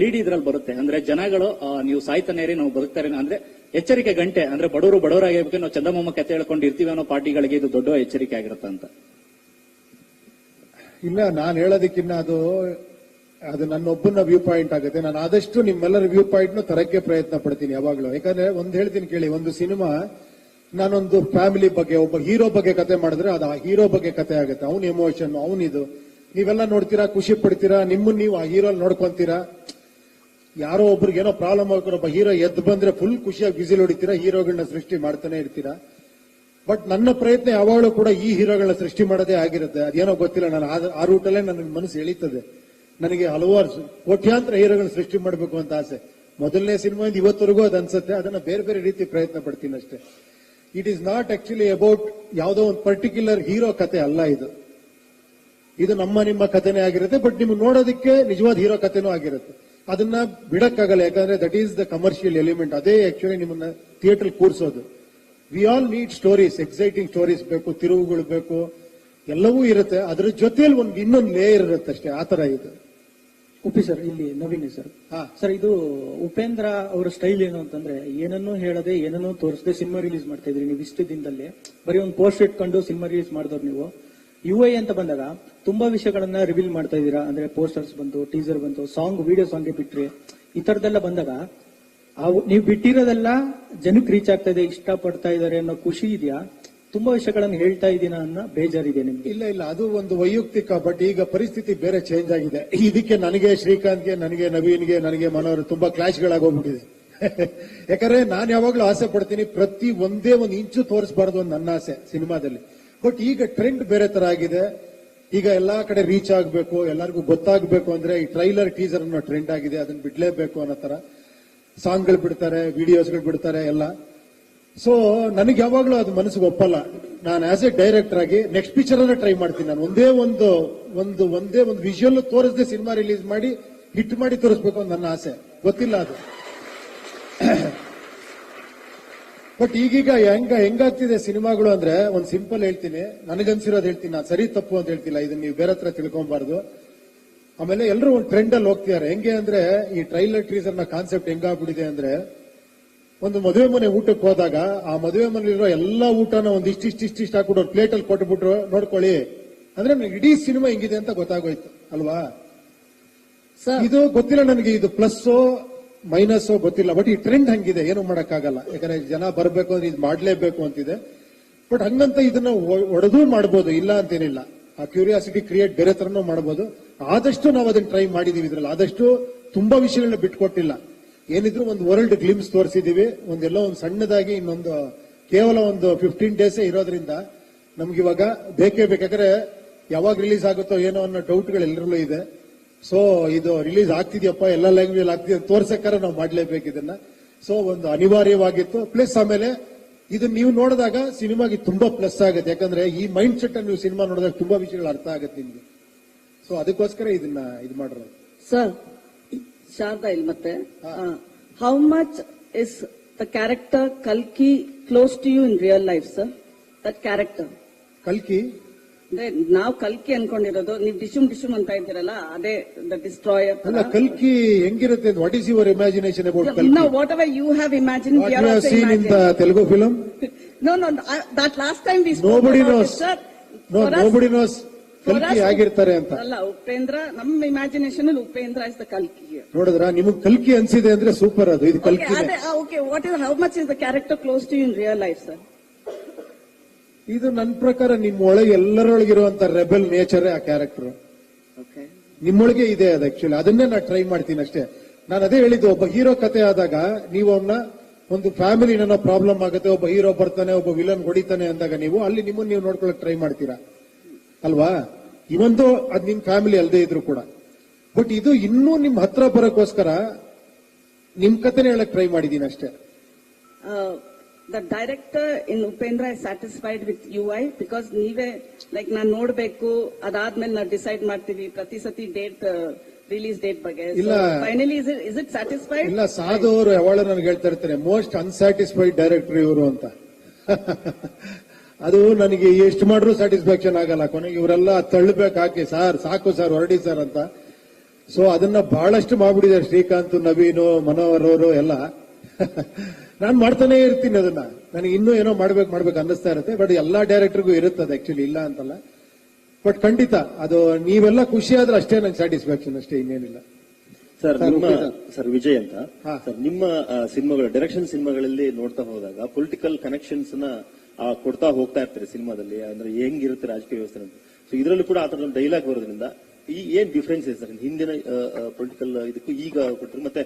LED ಇದ್ರಲ್ಲಿ ಬರುತ್ತೆ. ಅಂದ್ರೆ ಜನಗಳು ನೀವು ಸಾಯ್ತಾನೆ ಇರಿ, ನಾವು ಬದುಕ್ತಾರೆ ಅಂದ್ರೆ ಎಚ್ಚರಿಕೆ ಗಂಟೆ. ಅಂದ್ರೆ ಬಡವರಾಗಿರ್ಬೇಕು, ನಾವು ಚಂದಮಾಮ ಕತೆ ಹೇಳ್ಕೊಂಡು ಇರ್ತೀವಿ ಅನ್ನೋ ಪಾರ್ಟಿಗಳಿಗೆ ಇದು ದೊಡ್ಡ ಎಚ್ಚರಿಕೆ ಆಗಿರುತ್ತೆ ಅಂತ. ಇಲ್ಲ, ನಾನು ಹೇಳೋದಕ್ಕಿನ್ನ ಅದು ನನ್ನೊಬ್ಬನ ವ್ಯೂ ಪಾಯಿಂಟ್ ಆಗುತ್ತೆ. ನಾನು ಆದಷ್ಟು ನಿಮ್ಮೆಲ್ಲರ ವ್ಯೂ ಪಾಯಿಂಟ್ ನ ತರಕ್ಕೆ ಪ್ರಯತ್ನ ಪಡ್ತೀನಿ ಯಾವಾಗ್ಲೂ. ಯಾಕಂದ್ರೆ ಒಂದ್ ಹೇಳ್ತೀನಿ ಕೇಳಿ, ಒಂದು ಸಿನಿಮಾ ನಾನೊಂದು ಫ್ಯಾಮಿಲಿ ಬಗ್ಗೆ, ಒಬ್ಬ ಹೀರೋ ಬಗ್ಗೆ ಕತೆ ಮಾಡಿದ್ರೆ ಅದು ಆ ಹೀರೋ ಬಗ್ಗೆ ಕತೆ ಆಗುತ್ತೆ. ಅವನ್ ಎಮೋಷನ್, ಅವನಿದು ನೀವೆಲ್ಲ ನೋಡ್ತೀರಾ, ಖುಷಿ ಪಡ್ತೀರಾ, ನಿಮ್ಮನ್ನ ನೀವು ಆ ಹೀರೋ ನೋಡ್ಕೊಂತೀರಾ. ಯಾರೋ ಒಬ್ರಿಗೆ ಏನೋ ಪ್ರಾಬ್ಲಮ್ ಆಗ್ತಾರೆ, ಒಬ್ಬ ಹೀರೋ ಎದ್ದು ಬಂದ್ರೆ ಫುಲ್ ಖುಷಿಯಾಗಿ ಬಿಸಿಲು ಹೊಡಿತೀರಾ, ಹೀರೋಗಳನ್ನ ಸೃಷ್ಟಿ ಮಾಡ್ತಾನೆ ಇರ್ತೀರಾ. ಬಟ್ ನನ್ನ ಪ್ರಯತ್ನ ಯಾವಾಗಲೂ ಕೂಡ ಈ ಹೀರೋಗಳನ್ನ ಸೃಷ್ಟಿ ಮಾಡೋದೇ ಆಗಿರುತ್ತೆ. ಅದೇನೋ ಗೊತ್ತಿಲ್ಲ, ನಾನು ಆ ರೂಟಲ್ಲೇ ನನ್ನ ಮನಸ್ಸು ಎಳೀತದೆ. ನನಗೆ ಹಲವಾರು ಕೋಟ್ಯಾಂತರ ಹೀರೋಗಳನ್ನ ಸೃಷ್ಟಿ ಮಾಡಬೇಕು ಅಂತ ಆಸೆ. ಮೊದಲನೇ ಸಿನಿಮಾದಿಂದ ಇವತ್ತರೆಗೂ ಅದು ಅನ್ಸುತ್ತೆ. ಅದನ್ನ ಬೇರೆ ಬೇರೆ ರೀತಿ ಪ್ರಯತ್ನ ಪಡ್ತೀನಿ ಅಷ್ಟೇ. It is not actually about ಯಾವುದೋ ಒಂದು ಪರ್ಟಿಕ್ಯುಲರ್ ಹೀರೋ ಕತೆ ಅಲ್ಲ ಇದು. ಇದು ನಿಮ್ಮ ಕಥೆನೇ ಆಗಿರುತ್ತೆ. ಬಟ್ ನಿಮ್ಗೆ ನೋಡೋದಕ್ಕೆ ನಿಜವಾದ ಹೀರೋ ಕಥೆನೂ ಆಗಿರುತ್ತೆ. ಅದನ್ನ ಬಿಡಕ್ಕಾಗಲ್ಲ, ಯಾಕಂದ್ರೆ that is the commercial element. ಅದೇ ಆಕ್ಚುಲಿ ನಿಮ್ಮನ್ನ ಥಿಯೇಟರ್ ಕೂರಿಸೋದು. We all need stories, exciting stories ಬೇಕು, ತಿರುವುಗಳು ಬೇಕು, ಎಲ್ಲವೂ ಇರುತ್ತೆ. ಅದ್ರ ಜೊತೆಯಲ್ಲಿ ಇನ್ನೊಂದು ಲೇಯರ್ ಇರುತ್ತೆ ಅಷ್ಟೇ. ಆತರ ಇದು. ಉಪ್ಪಿ ಸರ್, ಇಲ್ಲಿ ನವೀನ್ ಸರ್. ಸರ್, ಇದು ಉಪೇಂದ್ರ ಅವರ ಸ್ಟೈಲ್ ಏನು ಅಂತಂದ್ರೆ ಏನನ್ನೂ ಹೇಳದೆ, ಏನನ್ನೂ ತೋರಿಸದೆ ಸಿನಿಮಾ ರಿಲೀಸ್ ಮಾಡ್ತಾ ಇದ್ರಿ ನೀವು. ಇಷ್ಟು ದಿನದಲ್ಲಿ ಬರೀ ಒಂದು ಪೋಸ್ಟ್ ಇಟ್ಕೊಂಡು ಸಿನಿಮಾ ರಿಲೀಸ್ ಮಾಡಿದವ್ರು ನೀವು. UI ಅಂತ ಬಂದಾಗ ತುಂಬಾ ವಿಷಯಗಳನ್ನ ರಿವೀಲ್ ಮಾಡ್ತಾ ಇದ್ದೀರಾ. ಅಂದ್ರೆ ಪೋಸ್ಟರ್ಸ್ ಬಂತು, ಟೀಸರ್ ಬಂತು, ವಿಡಿಯೋ ಸಾಂಗ್ಗೆ ಬಿಟ್ರಿ, ಈ ತರದೆಲ್ಲ ಬಂದಾಗ ನೀವು ಬಿಟ್ಟಿರೋದೆಲ್ಲ ಜನಕ್ಕೆ ರೀಚ್ ಆಗ್ತಾ ಇದೆ, ಇಷ್ಟಪಡ್ತಾ ಇದಾರೆ ಅನ್ನೋ ಖುಷಿ ಇದೆಯಾ? ತುಂಬಾ ವಿಷಯಗಳನ್ನು ಹೇಳ್ತಾ ಇದ್ದೀನ ಅನ್ನೋ ಬೇಜಾರಿದೆ ನಿಮ್ಗೆ? ಇಲ್ಲ, ಅದು ಒಂದು ವೈಯಕ್ತಿಕ. ಬಟ್ ಈಗ ಪರಿಸ್ಥಿತಿ ಬೇರೆ ಚೇಂಜ್ ಆಗಿದೆ. ಇದಕ್ಕೆ ನನಗೆ ಶ್ರೀಕಾಂತ್ಗೆ, ನನಗೆ ನವೀನ್ಗೆ, ನನಗೆ ಮನೋಹರ್ ತುಂಬಾ ಕ್ಲಾಶ್ಗಳಾಗೋಗ್ಬಿಟ್ಟಿದೆ. ಯಾಕಂದ್ರೆ ನಾನು ಯಾವಾಗ್ಲೂ ಆಸೆ ಪಡ್ತೀನಿ, ಪ್ರತಿ ಒಂದೇ ಒಂದು ಇಂಚು ತೋರಿಸಬಾರ್ದು ಅಂತ ನನ್ನ ಆಸೆ ಸಿನಿಮಾದಲ್ಲಿ. ಬಟ್ ಈಗ ಟ್ರೆಂಡ್ ಬೇರೆ ತರ ಆಗಿದೆ. ಈಗ ಎಲ್ಲಾ ಕಡೆ ರೀಚ್ ಆಗಬೇಕು, ಎಲ್ಲರಿಗೂ ಗೊತ್ತಾಗಬೇಕು ಅಂದ್ರೆ ಈ ಟ್ರೈಲರ್ ಟೀಸರ್ ಅನ್ನೋ ಟ್ರೆಂಡ್ ಆಗಿದೆ. ಅದನ್ನ ಬಿಡ್ಲೇಬೇಕು ಅನ್ನೋ ತರ ಸಾಂಗ್ಗಳು ಬಿಡ್ತಾರೆ, ವಿಡಿಯೋಸ್ಗಳು ಬಿಡ್ತಾರೆ ಎಲ್ಲ. ಸೊ ನನಗೆ ಯಾವಾಗ್ಲೂ ಅದು ಮನಸ್ಸಿಗೆ ಒಪ್ಪಲ್ಲ. ನಾನು ಆಸ್ ಎ ಡೈರೆಕ್ಟರ್ ಆಗಿ ನೆಕ್ಸ್ಟ್ ಪಿಕ್ಚರ್ ಅನ್ನ ಟ್ರೈ ಮಾಡ್ತೀನಿ. ನಾನು ಒಂದೇ ಒಂದು ವಿಜುವಲ್ ತೋರಿಸದೆ ಸಿನಿಮಾ ರಿಲೀಸ್ ಮಾಡಿ ಹಿಟ್ ಮಾಡಿ ತೋರಿಸ್ಬೇಕು ಅಂತ ನನ್ನ ಆಸೆ. ಗೊತ್ತಿಲ್ಲ ಅದು. ಬಟ್ ಈಗೀಗ ಹೆಂಗಾಗ್ತಿದೆ ಸಿನಿಮಾಗಳು ಅಂದ್ರೆ, ಒಂದು ಸಿಂಪಲ್ ಹೇಳ್ತೀನಿ, ನನಗನ್ಸಿರೋದು ಹೇಳ್ತೀನಿ. ನಾನು ಸರಿ ತಪ್ಪು ಅಂತ ಹೇಳ್ತಿಲ್ಲ, ಇದನ್ನ ನೀವು ಬೇರೆ ಹತ್ರ ತಿಳ್ಕೊಬಾರ್ದು. ಆಮೇಲೆ ಎಲ್ಲರೂ ಒಂದು ಟ್ರೆಂಡ್ ಅಲ್ಲಿ ಹೋಗ್ತಿದ್ದಾರೆ. ಹೆಂಗೆ ಅಂದ್ರೆ, ಈ ಟ್ರೈಲರ್ ಟೀಸರ್ ನ ಕಾನ್ಸೆಪ್ಟ್ ಹೆಂಗಾಗ್ಬಿಟ್ಟಿದೆ ಅಂದ್ರೆ, ಒಂದು ಮದುವೆ ಮನೆ ಊಟಕ್ಕೆ ಹೋದಾಗ ಆ ಮದುವೆ ಮನೆಯಲ್ಲಿರೋ ಎಲ್ಲಾ ಊಟನ ಒಂದು ಇಷ್ಟಿಷ್ಟು ಹಾಕ್ಬಿಟ್ಟು ಪ್ಲೇಟ್ ಅಲ್ಲಿ ಕೊಟ್ಬಿಟ್ರು, ನೋಡ್ಕೊಳ್ಳಿ ಅಂದ್ರೆ ಇಡೀ ಸಿನಿಮಾ ಹೆಂಗಿದೆ ಅಂತ ಗೊತ್ತಾಗೋಯ್ತು ಅಲ್ವಾ? ಇದು ಗೊತ್ತಿಲ್ಲ ನನಗೆ, ಇದು ಪ್ಲಸ್ ಮೈನಸ್ ಗೊತ್ತಿಲ್ಲ. ಬಟ್ ಈ ಟ್ರೆಂಡ್ ಹಂಗಿದೆ, ಏನು ಮಾಡಕ್ಕಾಗಲ್ಲ. ಯಾಕಂದ್ರೆ ಜನ ಬರಬೇಕು ಅಂದ್ರೆ ಇದು ಮಾಡ್ಲೇಬೇಕು ಅಂತಿದೆ. ಬಟ್ ಹಂಗಂತ ಇದನ್ನ ಒಡೆದು ಮಾಡ್ಬೋದು, ಇಲ್ಲ ಅಂತೇನಿಲ್ಲ. ಆ ಕ್ಯೂರಿಯಾಸಿಟಿ ಕ್ರಿಯೇಟ್ ಬೇರೆ ತರನೂ ಮಾಡಬಹುದು. ಆದಷ್ಟು ನಾವು ಅದನ್ನ ಟ್ರೈ ಮಾಡಿದೀವಿ. ಇದ್ರಲ್ಲಿ ಆದಷ್ಟು ತುಂಬಾ ವಿಷಯಗಳನ್ನ ಬಿಟ್ಕೊಟ್ಟಿಲ್ಲ. ಏನಿದ್ರು ಒಂದು ವರ್ಲ್ಡ್ ಗ್ಲಿಮ್ಸ್ ತೋರಿಸಿದೀವಿ. ಒಂದೆಲ್ಲೋ ಒಂದು ಸಣ್ಣದಾಗಿ ಇನ್ನೊಂದು ಕೇವಲ ಒಂದು 15 ಡೇಸ್ ಇರೋದ್ರಿಂದ ನಮ್ಗಿವಾಗ ಬೇಕೇ ಬೇಕಾದ್ರೆ ಯಾವಾಗ ರಿಲೀಸ್ ಆಗುತ್ತೋ ಏನೋ ಅನ್ನೋ ಡೌಟ್ಗಳು ಎಲ್ಲರಲ್ಲೂ ಇದೆ. ಸೊ ಇದು ರಿಲೀಸ್ ಆಗ್ತಿದ್ಯಪ್ಪ, ಎಲ್ಲ ಲ್ಯಾಂಗ್ವೇಜ್ ಆಗ್ತಿದೆ ತೋರ್ಸಕ್ಕಾರ ನಾವು ಮಾಡ್ಲೇಬೇಕು ಇದನ್ನ. ಸೊ ಒಂದು ಅನಿವಾರ್ಯವಾಗಿತ್ತು. ಪ್ಲಸ್ ಆಮೇಲೆ ಇದನ್ನ ನೀವು ನೋಡಿದಾಗ ಸಿನಿಮಾಗೆ ತುಂಬಾ ಪ್ಲಸ್ ಆಗುತ್ತೆ. ಯಾಕಂದ್ರೆ ಈ ಮೈಂಡ್ ಸೆಟ್ ನೀವು ಸಿನಿಮಾ ನೋಡಿದಾಗ ತುಂಬಾ ವಿಷಯಗಳು ಅರ್ಥ ಆಗುತ್ತೆ ನಿಮ್ಗೆ. ಸೊ ಅದಕ್ಕೋಸ್ಕರ ಇದನ್ನ ಇದು ಮಾಡಿರೋದು. ಸರ್, ಶಾರದಾ ಇಲ್ಲಿ ಮತ್ತೆ, how much is the character ಕಲ್ಕಿ close to you in real life sir? That character ಕಲ್ಕಿ ಅಂದ್ರೆ ನಾವು ಕಲ್ಕಿ ಅನ್ಕೊಂಡಿರೋದು, ನೀವು ಡಿಶುಮ್ ಅಂತ ಇದ್ದೀರಲ್ಲ, ಅದೇ ದ ಡಿಸ್ಟ್ರಾಯರ್. ಅಲ್ಲ, ಕಲ್ಕಿ ಹೆಂಗಿರುತ್ತೆ? What is your imagination about ಕಲ್ಕಿ? No, whatever you have imagined, What we you are have also seen in the imagining. Telugu film? No, that last time we spoke Nobody about knows. it, sir. No, For us, nobody knows. ಕಲ್ಕಿ ಆಗಿರ್ತಾರೆ ಅಂತ ಅಲ್ಲ, ಉಪೇಂದ್ರ ನಮ್ಮ imagination ಅಲ್ಲಿ Upendra is the ಕಲ್ಕಿ. ನೋಡಿದ್ರ ನಿಮಗ್ ಕಲ್ಕಿ ಅನ್ಸಿದೆ ಅಂದ್ರೆ ಸೂಪರ್, ಅದು ಇದು ಕಲ್ಕಿ. Okay, what is how much is the character close to in real life sir? ಇದು ನನ್ನ ಪ್ರಕಾರ ನಿಮ್ಮ ಒಳಗೆ ಎಲ್ಲರೊಳಗಿರುವಂತ ರೆಬೆಲ್ ನೇಚರ್ ಆ ಕ್ಯಾರೆಕ್ಟರ್ ಓಕೆ, ನಿಮ್ಮೊಳಗೆ ಇದೆ ಅದು. ಆಕ್ಚುಲಿ ಅದನ್ನೇ ನಾನು ಟ್ರೈ ಮಾಡ್ತೀನಿ ಅಷ್ಟೇ. ನಾನು ಅದೇ ಹೇಳಿದ್ದು, ಒಬ್ಬ ಹೀರೋ ಕತೆ ಆದಾಗ ನೀವು ಅವನ್ನ ಒಂದು ಫ್ಯಾಮಿಲಿ ಏನೋ ಪ್ರಾಬ್ಲಮ್ ಆಗುತ್ತೆ, ಒಬ್ಬ ಹೀರೋ ಬರ್ತಾನೆ, ಒಬ್ಬ ವಿಲನ್ ಹೊಡಿತಾನೆ ಅಂದಾಗ ನೀವು ಅಲ್ಲಿ ನಿಮ್ಮನ್ನ ನೀವು ನೋಡ್ಕೊಳಕ್ ಟ್ರೈ ಮಾಡ್ತೀರಾ ಅಲ್ವಾ? ಇವೊಂದು ಅದ್ ನಿಮ್ ಫ್ಯಾಮಿಲಿ ಅಲ್ಲದೆ ಇದ್ರು ಕೂಡ. ಬಟ್ ಇದು ಇನ್ನೂ ನಿಮ್ ಹತ್ರ ಬರೋಕ್ಕೋಸ್ಕರ ನಿಮ್ ಕತೆನೇ ಹೇಳಕ್ ಟ್ರೈ ಮಾಡಿದೀನಿ ಅಷ್ಟೇ. The director in Upendra is satisfied with UI because ನೀವೇ ಲೈಕ್ ನಾನು ನೋಡ್ಬೇಕು, ಅದಾದ್ಮೇಲೆ ನಾವು ಡಿಸೈಡ್ ಮಾಡ್ತೀವಿ ಪ್ರತಿ ಸತಿ ಡೇಟ್, ರಿಲೀಸ್ ಡೇಟ್ ಬಗ್ಗೆ. ಇಲ್ಲ. Finally is it satisfied? ಇಲ್ಲ, ಸಾಧು ಅವರು ಯಾವಾಗ ನನಗೆ ಹೇಳ್ತಾ ಇರ್ತಾರೆ, ಮೋಸ್ಟ್ ಅನ್ಸ್ಯಾಟಿಸ್ಫೈಡ್ ಡೈರೆಕ್ಟರ್ ಇವರು ಅಂತ. ಅದು ನನಗೆ ಎಷ್ಟು ಮಾಡ್ರೂ ಸ್ಯಾಟಿಸ್ಫ್ಯಾಕ್ಷನ್ ಆಗಲ್ಲ. ಕೊನೆಗೆ ಇವರೆಲ್ಲ ತಳ್ಳಬೇಕು, ಹಾಕಿ ಸರ್ ಸಾಕು ಸರ್ ಹೊರಡಿ ಸರ್ ಅಂತ. ಸೊ ಅದನ್ನ ಬಹಳಷ್ಟು ಮಾಡ್ಬಿಟ್ಟಿದ್ದಾರೆ ಶ್ರೀಕಾಂತ್, ನವೀನು, ಮನೋಹರ್ ಅವರು ಎಲ್ಲ. ನಾನು ಮಾಡ್ತಾನೆ ಇರ್ತೀನಿ ಅದನ್ನ. ನನಗೆ ಇನ್ನೂ ಏನೋ ಮಾಡ್ಬೇಕು ಅನ್ನಿಸ್ತಾ ಇರುತ್ತೆ. ಬಟ್ ಎಲ್ಲಾ ಡೈರೆಕ್ಟರ್ಗೂ ಇರುತ್ತದೆ ಆಕ್ಚುಲಿ, ಇಲ್ಲ ಅಂತಲ್ಲ. ಬಟ್ ಖಂಡಿತ ಅದು ನೀವೆಲ್ಲ ಖುಷಿ ಆದ್ರೆ ಅಷ್ಟೇ ನಂಗೆ ಸ್ಯಾಟಿಸ್ಫ್ಯಾಕ್ಷನ್, ಅಷ್ಟೇ, ಇನ್ನೇನಿಲ್ಲ. ಸರ್ ನಿಮ್ಮ ಸರ್ ವಿಜಯ್ ಅಂತ ಹಾ. ಸರ್, ನಿಮ್ಮ ಸಿನಿಮಾಗಳು, ಡೈರೆಕ್ಷನ್ ಸಿನಿಮಾಗಳಲ್ಲಿ ನೋಡ್ತಾ ಹೋದಾಗ ಪೊಲಿಟಿಕಲ್ ಕನೆಕ್ಷನ್ಸ್ ನ ಕೊಡ್ತಾ ಹೋಗ್ತಾ ಇರ್ತಾರೆ ಸಿನಿಮಾದಲ್ಲಿ. ಅಂದ್ರೆ ಹೆಂಗಿರುತ್ತೆ ರಾಜಕೀಯ ವ್ಯವಸ್ಥೆ ಅಂತ. ಸೊ ಇದರಲ್ಲೂ ಕೂಡ ಆ ತರ ಒಂದು ಡೈಲಾಗ್ ಬರೋದ್ರಿಂದ ಏನ್ ಡಿಫ್ರೆನ್ಸ್ ಇದೆ ಸರ್ ಹಿಂದಿನ ಪೊಲಿಟಿಕಲ್ ಇದಕ್ಕೂ ಈಗ ಕೊಟ್ಟರು, ಮತ್ತೆ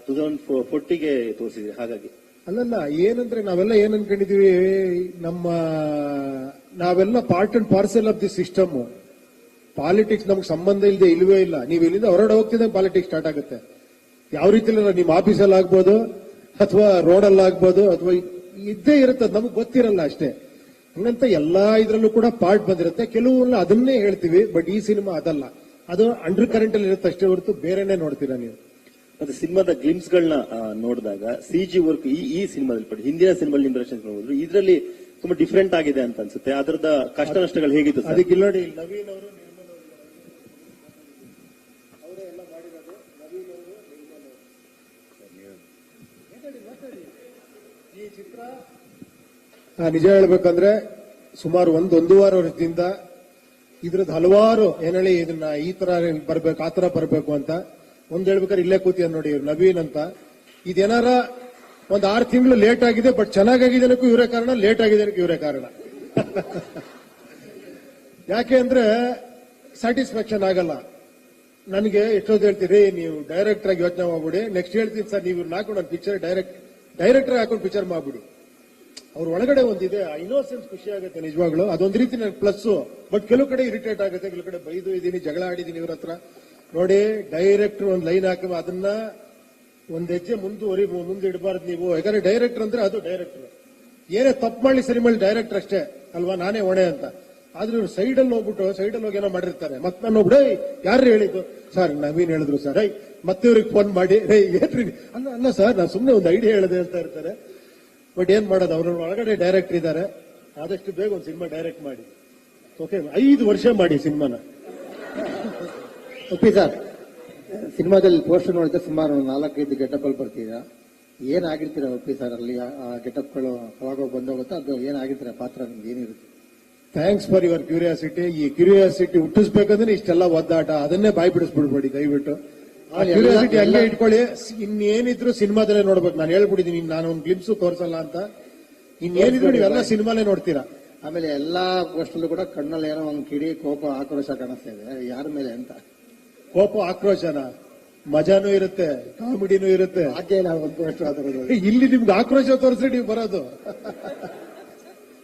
2040ಗೆ ತೋರಿಸಿದ್ರಿ? ಹಾಗಾಗಿ ಅಲ್ಲಲ್ಲ, ಏನಂದ್ರೆ ನಾವೆಲ್ಲ ಏನ್ ಅನ್ಕೊಂಡಿದೀವಿ, ನಾವೆಲ್ಲ part and parcel of the system. Politics ನಮ್ಗೆ ಸಂಬಂಧ ಇಲ್ಲದೆ ಇಲ್ವೇ ಇಲ್ಲ. ನೀವು ಇಲ್ಲಿಂದ ಹೊರಗಡೆ ಹೋಗ್ತಿದ್ದಂಗೆ ಪಾಲಿಟಿಕ್ಸ್ ಸ್ಟಾರ್ಟ್ ಆಗುತ್ತೆ. ಯಾವ ರೀತಿಯಲ್ಲಿ ನಿಮ್ಮ ಆಫೀಸಲ್ಲಿ ಆಗ್ಬೋದು, ಅಥವಾ ರೋಡಲ್ಲಿ ಆಗ್ಬೋದು, ಅಥವಾ ಇದ್ದೇ ಇರುತ್ತೆ, ನಮಗೆ ಗೊತ್ತಿರಲ್ಲ ಅಷ್ಟೇ. ಹಂಗಂತ ಎಲ್ಲಾ ಇದ್ರಲ್ಲೂ ಕೂಡ ಪಾರ್ಟ್ ಬಂದಿರುತ್ತೆ. ಕೆಲವೆಲ್ಲ ಅದನ್ನೇ ಹೇಳ್ತೀವಿ, ಬಟ್ ಈ ಸಿನಿಮಾ ಅದಲ್ಲ. ಅದು ಅಂಡರ್ ಕರೆಂಟ್ ಅಲ್ಲಿ ಇರುತ್ತೆ ಅಷ್ಟೇ ಹೊರತು ಬೇರೆನೆ ನೋಡ್ತೀರಾ ನೀವು. ಮತ್ತೆ ಸಿನಿಮಾದ ಗ್ಲಿಮ್ಸ್ ಗಳನ್ನ ನೋಡಿದಾಗ CG ವರ್ಕ್ ಈ ಸಿನಿಮಾದಲ್ಲಿ ಹಿಂದಿನ ಸಿನಿಮಾ ನಿಮ್ ಡೈರೆಕ್ಷನ್ ನೋಡಿದ್ರು ಇದರಲ್ಲಿ ತುಂಬಾ ಡಿಫ್ರೆಂಟ್ ಆಗಿದೆ ಅಂತ ಅನ್ಸುತ್ತೆ. ಅದರದ ಕಷ್ಟ ನಷ್ಟಗಳು ಹೇಗಿತ್ತು ಸರ್? ಅದಕ್ಕೆ ನೋಡಿ, ನವೀನ್ ಅವರು, ನಿರ್ಮಲ್ ಅವರೇ ಎಲ್ಲ ಮಾಡಿರೋದು. ನವೀನ್ ಅವರು, ನಿರ್ಮಲ್ ಅವರು ಈ ಚಿತ್ರ ನಿಜ ಹೇಳ್ಬೇಕಂದ್ರೆ ಸುಮಾರು ಒಂದೂವರೆ ವರ್ಷದಿಂದ ಇದ್ರದ್ದು ಹಲವಾರು ಏನೇಳಿ ಇದನ್ನ ಈ ತರ ಬರ್ಬೇಕು, ಆ ತರ ಬರ್ಬೇಕು ಅಂತ ಹೇಳ್ಬೇಕಾದ್ರೆ ಇಲ್ಲೇ ಕೂತಿಯ ನೋಡಿ ಇವ್ರು ನವೀನ್ ಅಂತ. ಇದೇನಾರ ಒಂದ್ 6 ತಿಂಗಳು ಲೇಟ್ ಆಗಿದೆ, ಬಟ್ ಚೆನ್ನಾಗಿದೆನಕ್ಕೂ ಇವರೇ ಕಾರಣ, ಲೇಟ್ ಆಗಿದೆನಕ್ಕೂ ಇವರೇ ಕಾರಣ. ಯಾಕೆ ಅಂದ್ರೆ ಸ್ಯಾಟಿಸ್ಫ್ಯಾಕ್ಷನ್ ಆಗಲ್ಲ ನನಗೆ. ಎಷ್ಟೊತ್ತು ಹೇಳ್ತೀರಿ ನೀವು ಡೈರೆಕ್ಟರ್ ಆಗಿ ಯೋಚನೆ ಮಾಡ್ಬಿಡಿ, ನೆಕ್ಸ್ಟ್ ಹೇಳ್ತೀನಿ ಸರ್ ನೀವು ಹಾಕೊಂಡು ಒಂದು ಪಿಕ್ಚರ್ ಡೈರೆಕ್ಟರ್ ಹಾಕೊಂಡು ಪಿಕ್ಚರ್ ಮಾಡ್ಬಿಡಿ. ಅವ್ರ ಒಳಗಡೆ ಒಂದಿದೆ, ಇನ್ನೋಸೆನ್ಸ್ ಖುಷಿ ಆಗುತ್ತೆ ನಿಜವಾಗ್ಲು. ಅದೊಂದು ರೀತಿ ನನಗೆ ಪ್ಲಸ್. ಬಟ್ ಕೆಲವು ಕಡೆ ಇರಿಟೇಟ್ ಆಗುತ್ತೆ, ಕೆಲವು ಕಡೆ ಬೈದು ಇದೀನಿ, ಜಗಳ ಆಡಿದೀನಿ ಇವ್ರ ಹತ್ರ. ನೋಡಿ, ಡೈರೆಕ್ಟರ್ ಒಂದ್ ಲೈನ್ ಹಾಕಿ ಅದನ್ನ ಒಂದ್ ಹೆಜ್ಜೆ ಮುಂದೆ ಇಡಬಾರ್ದು ನೀವು. ಯಾಕಂದ್ರೆ ಡೈರೆಕ್ಟರ್ ಅಂದ್ರೆ ಅದು ಡೈರೆಕ್ಟರ್. ಏನೇ ತಪ್ಪು ಮಾಡಿ ಸರಿ ಮಾಡಿ ಡೈರೆಕ್ಟರ್ ಅಷ್ಟೇ ಅಲ್ವಾ, ನಾನೇ ಹೊಣೆ ಅಂತ. ಆದ್ರೆ ಇವ್ರು ಸೈಡಲ್ಲಿ ಹೋಗಿ ಏನೋ ಮಾಡಿರ್ತಾರೆ. ಮತ್ತೆ ನಾನು ಒಬ್ಬ ಯಾರು ಹೇಳಿದ್ದು ಸರ್, ನವೀನ್ ಹೇಳಿದ್ರು ಸರ್, ಮತ್ತೆ ಇವ್ರಿಗೆ ಫೋನ್ ಮಾಡಿ ಏನ್ರಿ ಅಲ್ಲ ಸರ್, ನಾನು ಸುಮ್ಮನೆ ಒಂದು ಐಡಿಯಾ ಹೇಳಿದೆ ಅಂತ ಇರ್ತಾರೆ. ಬಟ್ ಏನ್ ಮಾಡೋದು, ಅವ್ರ ಒಳಗಡೆ ಡೈರೆಕ್ಟರ್ ಇದ್ದಾರೆ. ಆದಷ್ಟು ಬೇಗ ಒಂದು ಸಿನಿಮಾ ಡೈರೆಕ್ಟ್ ಮಾಡಿ. ಓಕೆ, 5 ವರ್ಷ ಮಾಡಿ ಸಿನಿಮಾನ. ಒಪ್ಪಿ ಸರ್, ಸಿನಿಮಾದಲ್ಲಿ ಪೋಸ್ಟರ್ ನೋಡಿದ್ರೆ ಸುಮಾರು 4-5 ಗೆಟಪ್ ಅಲ್ಲಿ ಬರ್ತೀರಾ. ಏನಾಗಿರ್ತೀರ ಒಪ್ಪಿ ಸರ್ ಅಲ್ಲಿ? ಆ ಗೆಟಪ್ಗಳು ಅವಾಗ ಬಂದೋಗುತ್ತಾ? ಅದು ಏನಾಗಿರ್ತೀರ ಪಾತ್ರ ನಿಮ್ಗೆ ಏನಿರುತ್ತೆ? Thanks for your curiosity. ಈ ಕ್ಯೂರಿಯಾಸಿಟಿ ಹುಟ್ಟಿಸ್ಬೇಕಂದ್ರೆ ಇಷ್ಟೆಲ್ಲ ಒದ್ದಾಟ, ಅದನ್ನೇ ಬಾಯ್ ಬಿಡಿಸ್ಬಿಡ್ಬೇಡಿ ದಯವಿಟ್ಟು. ಆ ಕ್ಯೂರಿಯಾಸಿಟಿ ಹಂಗೆ ಇಟ್ಕೊಳ್ಳಿ. ಇನ್ನೇನಿದ್ರು ಸಿನಿಮಾದಲ್ಲೇ ನೋಡ್ಬೇಕು. ನಾನು ಹೇಳ್ಬಿಟ್ಟಿದ್ದೀನಿ, ನಾನು ಒಂದು ಗ್ಲಿಮ್ಸು ತೋರಿಸಲ್ಲ ಅಂತ. ಇನ್ನೇನಿದ್ರು ನೀವೆಲ್ಲ ಸಿನಿಮಾಲೇ ನೋಡ್ತೀರಾ. ಆಮೇಲೆ ಎಲ್ಲಾ ಪೋಸ್ಟಲ್ಲೂ ಕೂಡ ಕಣ್ಣಲ್ಲಿ ಏನೋ ಒಂದು ಕಿಡಿ, ಕೋಪ, ಆಕ್ರೋಶ ಕಾಣಿಸ್ತಾ ಇದೆ. ಯಾರ ಮೇಲೆ ಅಂತ? ಕೋಪ, ಆಕ್ರೋಶನ ಮಜಾನೂ ಇರುತ್ತೆ, ಕಾಮಿಡಿನೂ ಇರುತ್ತೆ. ಹಾಗೆ ನಾವು ಒಂದು ಪೋಸ್ಟರ್ ಅದರದ್ದು ಇಲ್ಲಿ ನಿಮ್ಗೆ ಆಕ್ರೋಶ ತೋರಿಸ್ರಿ ನೀವು ಬರೋದು.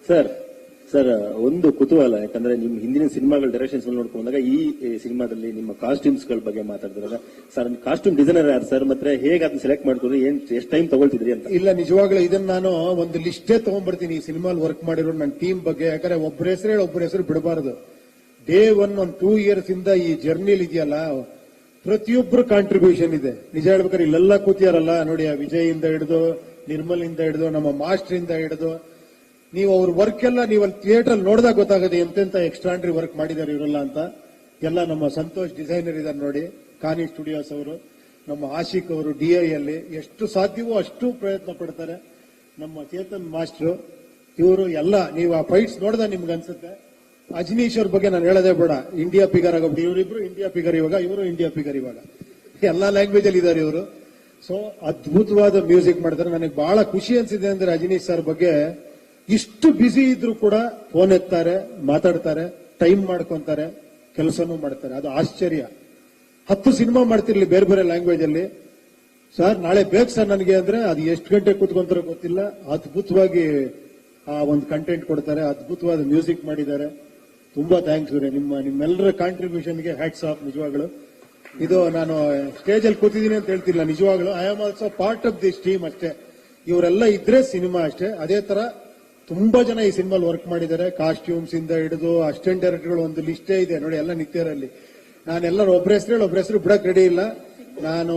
ಸರ್ ಒಂದು ಕುತೂಹಲ, ಯಾಕಂದ್ರೆ ನಿಮ್ ಹಿಂದಿನ ಸಿನಿಮಾಗಳ ಡೈರೆಕ್ಷನ್ಸ್ ನೋಡ್ಕೊಂಡಾಗ ಈ ಸಿನಿಮಾದಲ್ಲಿ ನಿಮ್ಮ ಕಾಸ್ಟ್ಯೂಮ್ಸ್ ಗಳ ಬಗ್ಗೆ ಮಾತಾಡಿದಾಗ ಸರ್, ಕಾಸ್ಟ್ಯೂಮ್ ಡಿಸೈನರ್ ಯಾರು ಸರ್, ಮತ್ತೆ ಹೇಗೆ ಅದನ್ನ ಸೆಲೆಕ್ಟ್ ಮಾಡ್ಕೊಂಡ್ರು, ಎಷ್ಟು ಟೈಮ್ ತಗೊಳ್ತಿದ್ರಿ ಅಂತ? ಇಲ್ಲ, ನಿಜವಾಗ್ಲೂ ಇದನ್ನ ನಾನು ಒಂದು ಲಿಸ್ಟೇ ತಗೊಂಡ್ಬರ್ತೀನಿ ಈ ಸಿನಿಮಾಲ್ ವರ್ಕ್ ಮಾಡಿರೋ ನನ್ನ ಟೀಮ್ ಬಗ್ಗೆ. ಯಾಕಂದ್ರೆ ಒಬ್ಬರ ಹೆಸರು ಹೇಳಿ ಒಬ್ಬರ ಹೆಸರು ಬಿಡಬಾರದು. ಡೇ 1 ಒಂದು 2 years ಇಂದ ಈ ಜರ್ನಿಲಿ ಇದೆಯಲ್ಲ, ಪ್ರತಿಯೊಬ್ಬರು ಕಾಂಟ್ರಿಬ್ಯೂಷನ್ ಇದೆ. ನಿಜ ಹೇಳ್ಬೇಕಾದ್ರೆ ಇಲ್ಲೆಲ್ಲ ಕೂತಿಯಾರಲ್ಲ ನೋಡಿ, ಆ ವಿಜಯ್ ಇಂದ ಹಿಡಿದು, ನಿರ್ಮಲ್ ಇಂದ ಹಿಡಿದು, ನಮ್ಮ ಮಾಸ್ಟರ್ ಇಂದ ಹಿಡಿದು, ನೀವು ಅವ್ರ ವರ್ಕ್ ಎಲ್ಲ ನೀವು ಅಲ್ಲಿ ಥಿಯೇಟರ್ ಅಲ್ಲಿ ನೋಡಿದಾಗ ಗೊತ್ತಾಗುತ್ತೆ ಎಂತೆಂತ ಎಕ್ಸ್ಟ್ರಾಂಡ್ರಿ ವರ್ಕ್ ಮಾಡಿದ್ದಾರೆ ಇವರೆಲ್ಲ ಅಂತ. ಎಲ್ಲ ನಮ್ಮ ಸಂತೋಷ್ ಡಿಸೈನರ್ ಇದ್ದಾರೆ ನೋಡಿ, ಕಾನಿ ಸ್ಟುಡಿಯೋಸ್ ಅವರು, ನಮ್ಮ ಆಶಿಕ್ ಅವರು DI ಅಲ್ಲಿ ಎಷ್ಟು ಸಾಧ್ಯವೋ ಅಷ್ಟು ಪ್ರಯತ್ನ ಪಡ್ತಾರೆ. ನಮ್ಮ ಚೇತನ್ ಮಾಸ್ಟರ್, ಇವರು ಎಲ್ಲ ನೀವು ಆ ಫೈಟ್ಸ್ ನೋಡಿದಾಗ ನಿಮ್ಗೆ ಅನ್ಸುತ್ತೆ ಅಜನೀಶ್ ಅವ್ರ ಬಗ್ಗೆ ನಾನು ಹೇಳೋದೇ ಬೇಡ, ಇಂಡಿಯಾ ಫಿಗರ್ ಆಗೋಗ್ಬಿಟ್ಟು ಇವರಿಬ್ರು ಇಂಡಿಯಾ ಫಿಗರ್ ಇವಾಗ, ಇವರು ಇಂಡಿಯಾ ಫಿಗರ್ ಇವಾಗ, ಎಲ್ಲಾ ಲ್ಯಾಂಗ್ವೇಜ್ ಅಲ್ಲಿ ಇದ್ದಾರೆ ಇವರು. ಸೊ ಅದ್ಭುತವಾದ ಮ್ಯೂಸಿಕ್ ಮಾಡ್ತಾರೆ. ನನಗೆ ಬಹಳ ಖುಷಿ ಅನ್ಸಿದೆ ಅಂದ್ರೆ ಅಜನೀಶ್ ಸರ್ ಬಗ್ಗೆ ಇಷ್ಟು ಬ್ಯುಸಿ ಇದ್ರು ಕೂಡ ಫೋನ್ ಎತ್ತಾರೆ, ಮಾತಾಡ್ತಾರೆ, ಟೈಮ್ ಮಾಡ್ಕೊಂತಾರೆ, ಕೆಲಸನೂ ಮಾಡ್ತಾರೆ. ಅದು ಆಶ್ಚರ್ಯ. 10 ಸಿನಿಮಾ ಮಾಡ್ತಿರ್ಲಿ ಬೇರೆ ಬೇರೆ ಲ್ಯಾಂಗ್ವೇಜ್ ಅಲ್ಲಿ. ಸರ್ ನಾಳೆ ಬೇಕು ಸರ್ ನನಗೆ ಅಂದ್ರೆ ಅದು ಎಷ್ಟು ಗಂಟೆ ಕೂತ್ಕೊಂತಾರೋ ಗೊತ್ತಿಲ್ಲ, ಅದ್ಭುತವಾಗಿ ಆ ಒಂದು ಕಂಟೆಂಟ್ ಕೊಡ್ತಾರೆ, ಅದ್ಭುತವಾದ ಮ್ಯೂಸಿಕ್ ಮಾಡಿದ್ದಾರೆ. ತುಂಬಾ ಥ್ಯಾಂಕ್ಸ್ ನಿಮ್ಮೆಲ್ಲರ ಕಾಂಟ್ರಿಬ್ಯೂಷನ್ಗೆ ಹ್ಯಾಟ್ಸ್ ಆಫ್. ನಿಜವಾಗ್ಲು ಇದು ನಾನು ಸ್ಟೇಜ್ ಅಲ್ಲಿ ಕೂತಿದ್ದೀನಿ ಅಂತ ಹೇಳ್ತಿಲ್ಲ, ನಿಜವಾಗ್ಲು I am also part of this team ಅಷ್ಟೇ. ಇವರೆಲ್ಲ ಇದ್ರೆ ಸಿನಿಮಾ ಅಷ್ಟೇ. ಅದೇ ತರ ತುಂಬಾ ಜನ ಈ ಸಿನಿಮಾಲ್ ವರ್ಕ್ ಮಾಡಿದ್ದಾರೆ. ಕಾಸ್ಟ್ಯೂಮ್ಸ್ ಇಂದ ಹಿಡಿದು ಅಸಿಸ್ಟೆಂಟ್ ಡೈರೆಕ್ಟರ್ಗಳು ಒಂದು ಲಿಸ್ಟೇ ಇದೆ ನೋಡಿ, ಎಲ್ಲ ನಿತ್ಯರಲ್ಲಿ. ನಾನೆಲ್ಲರೂ ಒಬ್ಬರ ಹೆಸರು ಬಿಡಕ್ ರೆಡಿ ಇಲ್ಲ. ನಾನು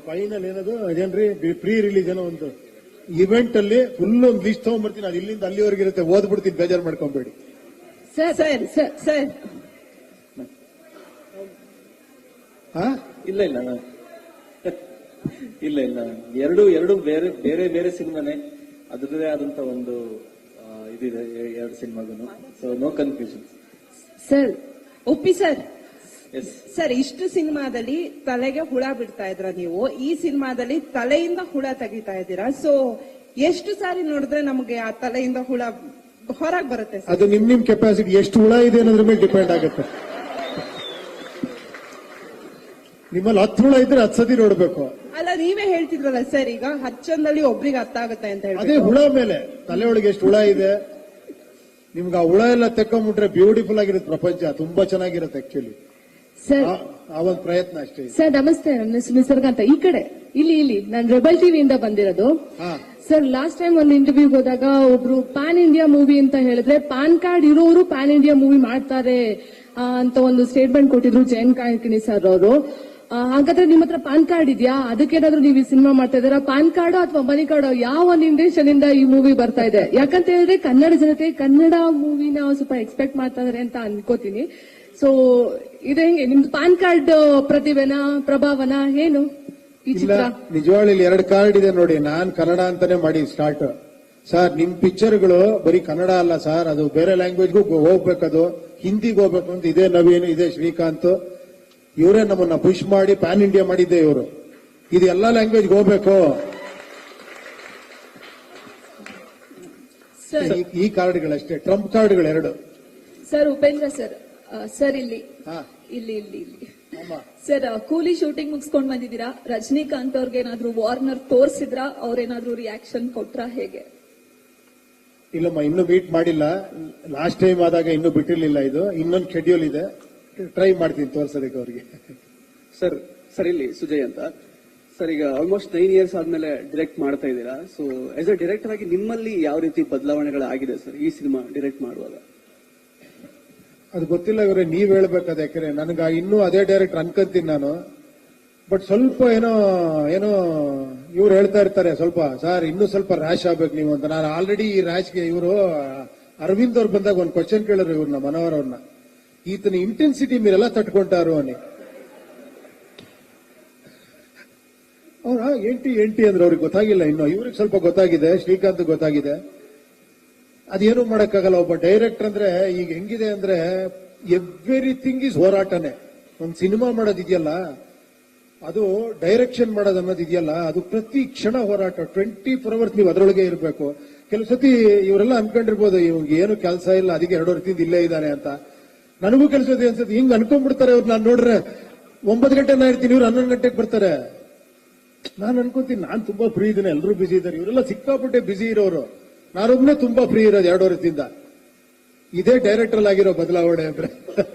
ಫೈನಲ್ ಏನದು ಅದೇನ್ರಿ ಪ್ರೀ ರಿಲೀಸ್ ಏನೋ ಒಂದು ಇವೆಂಟ್ ಅಲ್ಲಿ ಫುಲ್ ಒಂದು ಲಿಸ್ಟ್ ತಗೊಂಡ್ಬರ್ತೀನಿ. ಅದು ಇಲ್ಲಿಂದ ಅಲ್ಲಿವರೆಗೆ ಇರುತ್ತೆ, ಓದ್ಬಿಡ್ತೀನಿ, ಬೇಜಾರು ಮಾಡ್ಕೊಂಬೇಡಿ. ಸರ್ ಸರ್ ಸರ್ ಸರ್ ಹಾ ಇಲ್ಲ ಇಲ್ಲ ಇಲ್ಲ ಇಲ್ಲ ಎರಡು ಬೇರೆ ಬೇರೆ ಬೇರೆ ಸಿನಿಮಾನೇ, ಅದರದೇ ಆದಂತ ಒಂದು ಇದಿದೆ ಎರಡು ಸಿನಿಮಾಗೂ. So no confusion. Sir Uppi sir. Yes sir ಇಷ್ಟು ಸಿನಿಮಾದಲ್ಲಿ ತಲೆಗೆ ಹುಳ ಬಿಡ್ತಾ ಇದ್ರ ನೀವು, ಈ ಸಿನಿಮಾದಲ್ಲಿ ತಲೆಯಿಂದ ಹುಳ ತೆಗಿತಾ ಇದ್ದೀರಾ. ಸೊ ಎಷ್ಟು ಸಾರಿ ನೋಡಿದ್ರೆ ನಮಗೆ ಆ ತಲೆಯಿಂದ ಹುಳ ಹೊರಗೆ ಬರುತ್ತೆ ಸರ್? ಅದು ನಿಮ್ ಕೆಪಾಸಿಟಿ ಎಷ್ಟು ಹುಳ ಇದೆ ಅನ್ನೋದ್ರ ಮೇಲೆ ಡಿಪೆಂಡ್ ಆಗುತ್ತೆ. ನಿಮ್ಮಲ್ಲಿ 10 ಹುಳ ಇದ್ರೆ 10 ಸತಿ ನೋಡ್ಬೇಕು. ಅಲ್ಲ ನೀವೇ ಹೇಳ್ತಿದ್ರಲ್ಲ ಸರ್, ಈಗ ಹಚ್ಚಂದಲ್ಲಿ ಒಬ್ರಿಗೆ ಅರ್ಥ ಆಗುತ್ತೆ ಅಂತ ಹೇಳಿ. ಅದೇ ಹುಳ ಮೇಲೆ ತಲೆ ಒಳಗೆ ಎಷ್ಟು ಹುಳ ಇದೆ ನಿಮ್ಗೆ ಆ ಹುಳ ಎಲ್ಲ ತೆಕ್ಕೊಂಡ್ಬಿಟ್ರೆ ಬ್ಯೂಟಿಫುಲ್ ಆಗಿರುತ್ತೆ ಪ್ರಪಂಚ, ತುಂಬಾ ಚೆನ್ನಾಗಿರುತ್ತೆ ಆಕ್ಚುಲಿ. ಸರ್ ಆ ಒಂದು ಪ್ರಯತ್ನ ಅಷ್ಟೇ. ಸರ್ ನಮಸ್ತೆ, ನನ್ನ ಹೆಸರು ನಿಸರ್ಗ ಅಂತ. ಈ ಕಡೆ ಇಲ್ಲಿ ನಾನು ರೆಬಲ್ ಟಿವಿಯಿಂದ ಬಂದಿರೋದು. ಹಾ ಸರ್ ಲಾಸ್ಟ್ ಟೈಮ್ ಒಂದು ಇಂಟರ್ವ್ಯೂಗೆ ಹೋದಾಗ ಒಬ್ರು ಪ್ಯಾನ್ ಇಂಡಿಯಾ ಮೂವಿ ಅಂತ ಹೇಳಿದ್ರೆ ಪಾನ್ ಕಾರ್ಡ್ ಇರೋರು ಪ್ಯಾನ್ ಇಂಡಿಯಾ ಮೂವಿ ಮಾಡ್ತಾರೆ ಅಂತ ಒಂದು ಸ್ಟೇಟ್ಮೆಂಟ್ ಕೊಟ್ಟಿದ್ರು ಜಯಂತ್ ಕಾಯ್ಕಿಣಿ ಸರ್ ಅವರು. ಹಾಗಾದ್ರೆ ನಿಮ್ಮ ಹತ್ರ ಪಾನ್ ಕಾರ್ಡ್ ಇದೆಯಾ? ಅದಕ್ಕೇನಾದ್ರೂ ನೀವು ಈ ಸಿನಿಮಾ ಮಾಡ್ತಾ ಇದ್ದೀರಾ? ಪಾನ್ ಕಾರ್ಡ್ ಅಥವಾ ಮನಿ ಕಾರ್ಡ್ ಯಾವ ಒಂದು ಇಂಟೆನ್ಷನ್ ಇಂದ ಈ ಮೂವಿ ಬರ್ತಾ ಇದೆ? ಯಾಕಂತ ಹೇಳಿದ್ರೆ ಕನ್ನಡ ಜನತೆ ಕನ್ನಡ ಮೂವಿನ ಸ್ವಲ್ಪ ಎಕ್ಸ್ಪೆಕ್ಟ್ ಮಾಡ್ತಾ ಇದಾರೆ ಅಂತ ಅನ್ಕೋತೀನಿ. ಸೊ ಇದು ಹೆಂಗೆ ನಿಮ್ದು ಪಾನ್ ಕಾರ್ಡ್ ಪ್ರತಿಭೆನ ಪ್ರಭಾವನ ಏನು ಈ ಇಲ್ಲ, ಚಿತ್ರ? ನಿಜವಾಗ್ಲೂ ಇಲ್ಲಿ 2 ಕಾರ್ಡ್ ಇದೆ ನೋಡಿ. ನಾನ್ ಕನ್ನಡ ಅಂತಾನೆ ಮಾಡಿ ಸ್ಟಾರ್ಟ್. ಸರ್ ನಿಮ್ ಪಿಕ್ಚರ್ಗಳು ಬರೀ ಕನ್ನಡ ಅಲ್ಲ ಸರ್, ಅದು ಬೇರೆ ಲ್ಯಾಂಗ್ವೇಜ್ಗೂ ಹೋಗ್ಬೇಕದು, ಹಿಂದಿಗೆ ಹೋಗ್ಬೇಕು ಅಂತ. ಇದೇ ನವೀನ್, ಇದೇ ಶ್ರೀಕಾಂತ್, ಇವರೇ ನಮ್ಮನ್ನ ಪುಷ್ ಮಾಡಿ ಪ್ಯಾನ್ ಇಂಡಿಯಾ ಮಾಡಿದ್ದೆ ಇವರು. ಇದು ಎಲ್ಲಾ ಲ್ಯಾಂಗ್ವೇಜ್ಗೆ ಹೋಗ್ಬೇಕು. ಈ ಕಾರ್ಡ್ಗಳಷ್ಟೇ, ಟ್ರಂಪ್ ಕಾರ್ಡ್ಗಳು 2. ಸರ್ ಉಪೇಂದ್ರ ಸರ್, ಸರ್ ಇಲ್ಲಿ ಹಾ ಇಲ್ಲಿ ಇಲ್ಲಿ ಇಲ್ಲಿ ಸರ್, ಕೂಲಿ ಶೂಟಿಂಗ್ ಮುಗಿಸ್ಕೊಂಡ್ ಬಂದಿದ್ದೀರಾ. ರಜನಿಕಾಂತ್ ಅವ್ರಿಗೆ ಏನಾದ್ರು ವಾರ್ನರ್ ತೋರಿಸಿದ್ರ? ಅವ್ರೇನಾದ್ರು ರಿಯಾಕ್ಷನ್ ಕೊಟ್ರ? ಹೇಗೆ? ಇಲ್ಲಮ್ಮ, ಇನ್ನೂ ಮೀಟ್ ಮಾಡಿಲ್ಲ. ಲಾಸ್ಟ್ ಟೈಮ್ ಆದಾಗ ಇನ್ನೂ ಬಿಟ್ಟಿರ್ಲಿಲ್ಲ. ಇದು ಇನ್ನೊಂದು ಶೆಡ್ಯೂಲ್ ಇದೆ, ಟ್ರೈ ಮಾಡ್ತೀನಿ ತೋರ್ಸೋದಕ್ಕೆ ಅವ್ರಿಗೆ. ಸರ್ ಇಲ್ಲಿ ಸುಜಯ್ ಅಂತ. ಸರ್ ಈಗ ಆಲ್ಮೋಸ್ಟ್ 9 ಇಯರ್ಸ್ ಆದ್ಮೇಲೆ ಡೈರೆಕ್ಟ್ ಮಾಡ್ತಾ ಇದ್ದೀರಾ. ಸೊ ಆಸ್ ಅ ಡೈರೆಕ್ಟರ್ ಆಗಿ ನಿಮ್ಮಲ್ಲಿ ಯಾವ ರೀತಿ ಬದಲಾವಣೆಗಳಾಗಿದೆ ಸರ್ ಈ ಸಿನಿಮಾ ಡೈರೆಕ್ಟ್ ಮಾಡುವಾಗ? ಅದು ಗೊತ್ತಿಲ್ಲ ಇವರೇ, ನೀವ್ ಹೇಳ್ಬೇಕಾದ. ಯಾಕಂದ್ರೆ ನನಗ ಇನ್ನೂ ಅದೇ ಡೈರೆಕ್ಟರ್ ಅನ್ಕೊಂತೀನಿ ನಾನು. ಬಟ್ ಸ್ವಲ್ಪ ಏನೋ ಇವ್ರು ಹೇಳ್ತಾ ಇರ್ತಾರೆ ಸ್ವಲ್ಪ, ಸರ್ ಇನ್ನೂ ಸ್ವಲ್ಪ ರ್ಯಾಶ್ ಆಗ್ಬೇಕು ನೀವು ಅಂತ. ನಾನು ಆಲ್ರೆಡಿ ಈ ರ್ಯಾಶ್ಗೆ ಇವರು ಅರವಿಂದ್ ಅವ್ರು ಬಂದಾಗ ಒಂದು ಕ್ವಶನ್ ಕೇಳಿದ್ರು ಇವ್ರನ್ನ, ಮನೋಹರ್ ಅವ್ರನ್ನ, ಈತನ ಇಂಟೆನ್ಸಿಟಿ మీరెలా ತಟ್ಕೊಂಟಾರು అని. ಅವ್ರ ఏంటి ಅಂದ್ರೆ ಅವ್ರಿಗೆ ಗೊತ್ತಾಗಿಲ್ಲ ಇನ್ನು. ಇವ್ರಿಗೆ ಸ್ವಲ್ಪ ಗೊತ್ತಾಗಿದೆ, ಶ್ರೀಕಾಂತ್ ಗೊತ್ತಾಗಿದೆ. ಅದೇನು ಮಾಡಕ್ಕಾಗಲ್ಲ. ಒಬ್ಬ ಡೈರೆಕ್ಟರ್ ಅಂದ್ರೆ ಈಗ ಹೆಂಗಿದೆ ಅಂದ್ರೆ ಎವ್ರಿಥಿಂಗ್ ಈಸ್ ಹೋರಾಟನೇ. ಒಂದು ಸಿನಿಮಾ ಮಾಡೋದಿದೆಯಲ್ಲ, ಅದು ಡೈರೆಕ್ಷನ್ ಮಾಡೋದು ಅನ್ನೋದಿದೆಯಲ್ಲ, ಅದು ಪ್ರತಿ ಕ್ಷಣ ಹೋರಾಟ. 24 hours ನೀವು ಅದರೊಳಗೆ ಇರಬೇಕು. ಕೆಲವು ಸತಿ ಇವರೆಲ್ಲ ಅನ್ಕೊಂಡಿರ್ಬೋದು ಇವ್ಗೆ ಏನು ಕೆಲಸ ಇಲ್ಲ, ಅದಕ್ಕೆ 2 ವರ್ಷದಿಂದ ಇಲ್ಲೇ ಇದ್ದಾನೆ ಅಂತ. ನನಗೂ ಕೆಲಸ ಇದೆ ಅನ್ಸುತ್ತೆ. ಹಿಂಗ್ ಅನ್ಕೊಂಡ್ಬಿಡ್ತಾರೆ ಅವ್ರು. ನಾನು ನೋಡ್ರೆ 9 ಗಂಟೆ ನಾ ಇರ್ತೀನಿ, ಇವ್ರು 11 ಗಂಟೆಗೆ ಬರ್ತಾರೆ. ನಾನು ಅನ್ಕೊಂತೀನಿ ನಾನು ತುಂಬಾ ಫ್ರೀ ಇದ್ದೇನೆ, ಎಲ್ಲರೂ ಬಿಸಿ ಇದ್ದಾರೆ. ಇವರೆಲ್ಲ ಸಿಕ್ಕಾಪಟ್ಟೆ ಬಿಸಿ ಇರೋರು, ನಾನೊಬ್ನೇ ತುಂಬಾ ಫ್ರೀ ಇರೋದು 2 ವರ್ಷದಿಂದ. ಇದೇ ಡೈರೆಕ್ಟರ್ ಆಗಿರೋ ಬದಲಾವಣೆ ಅಂದ್ರೆ.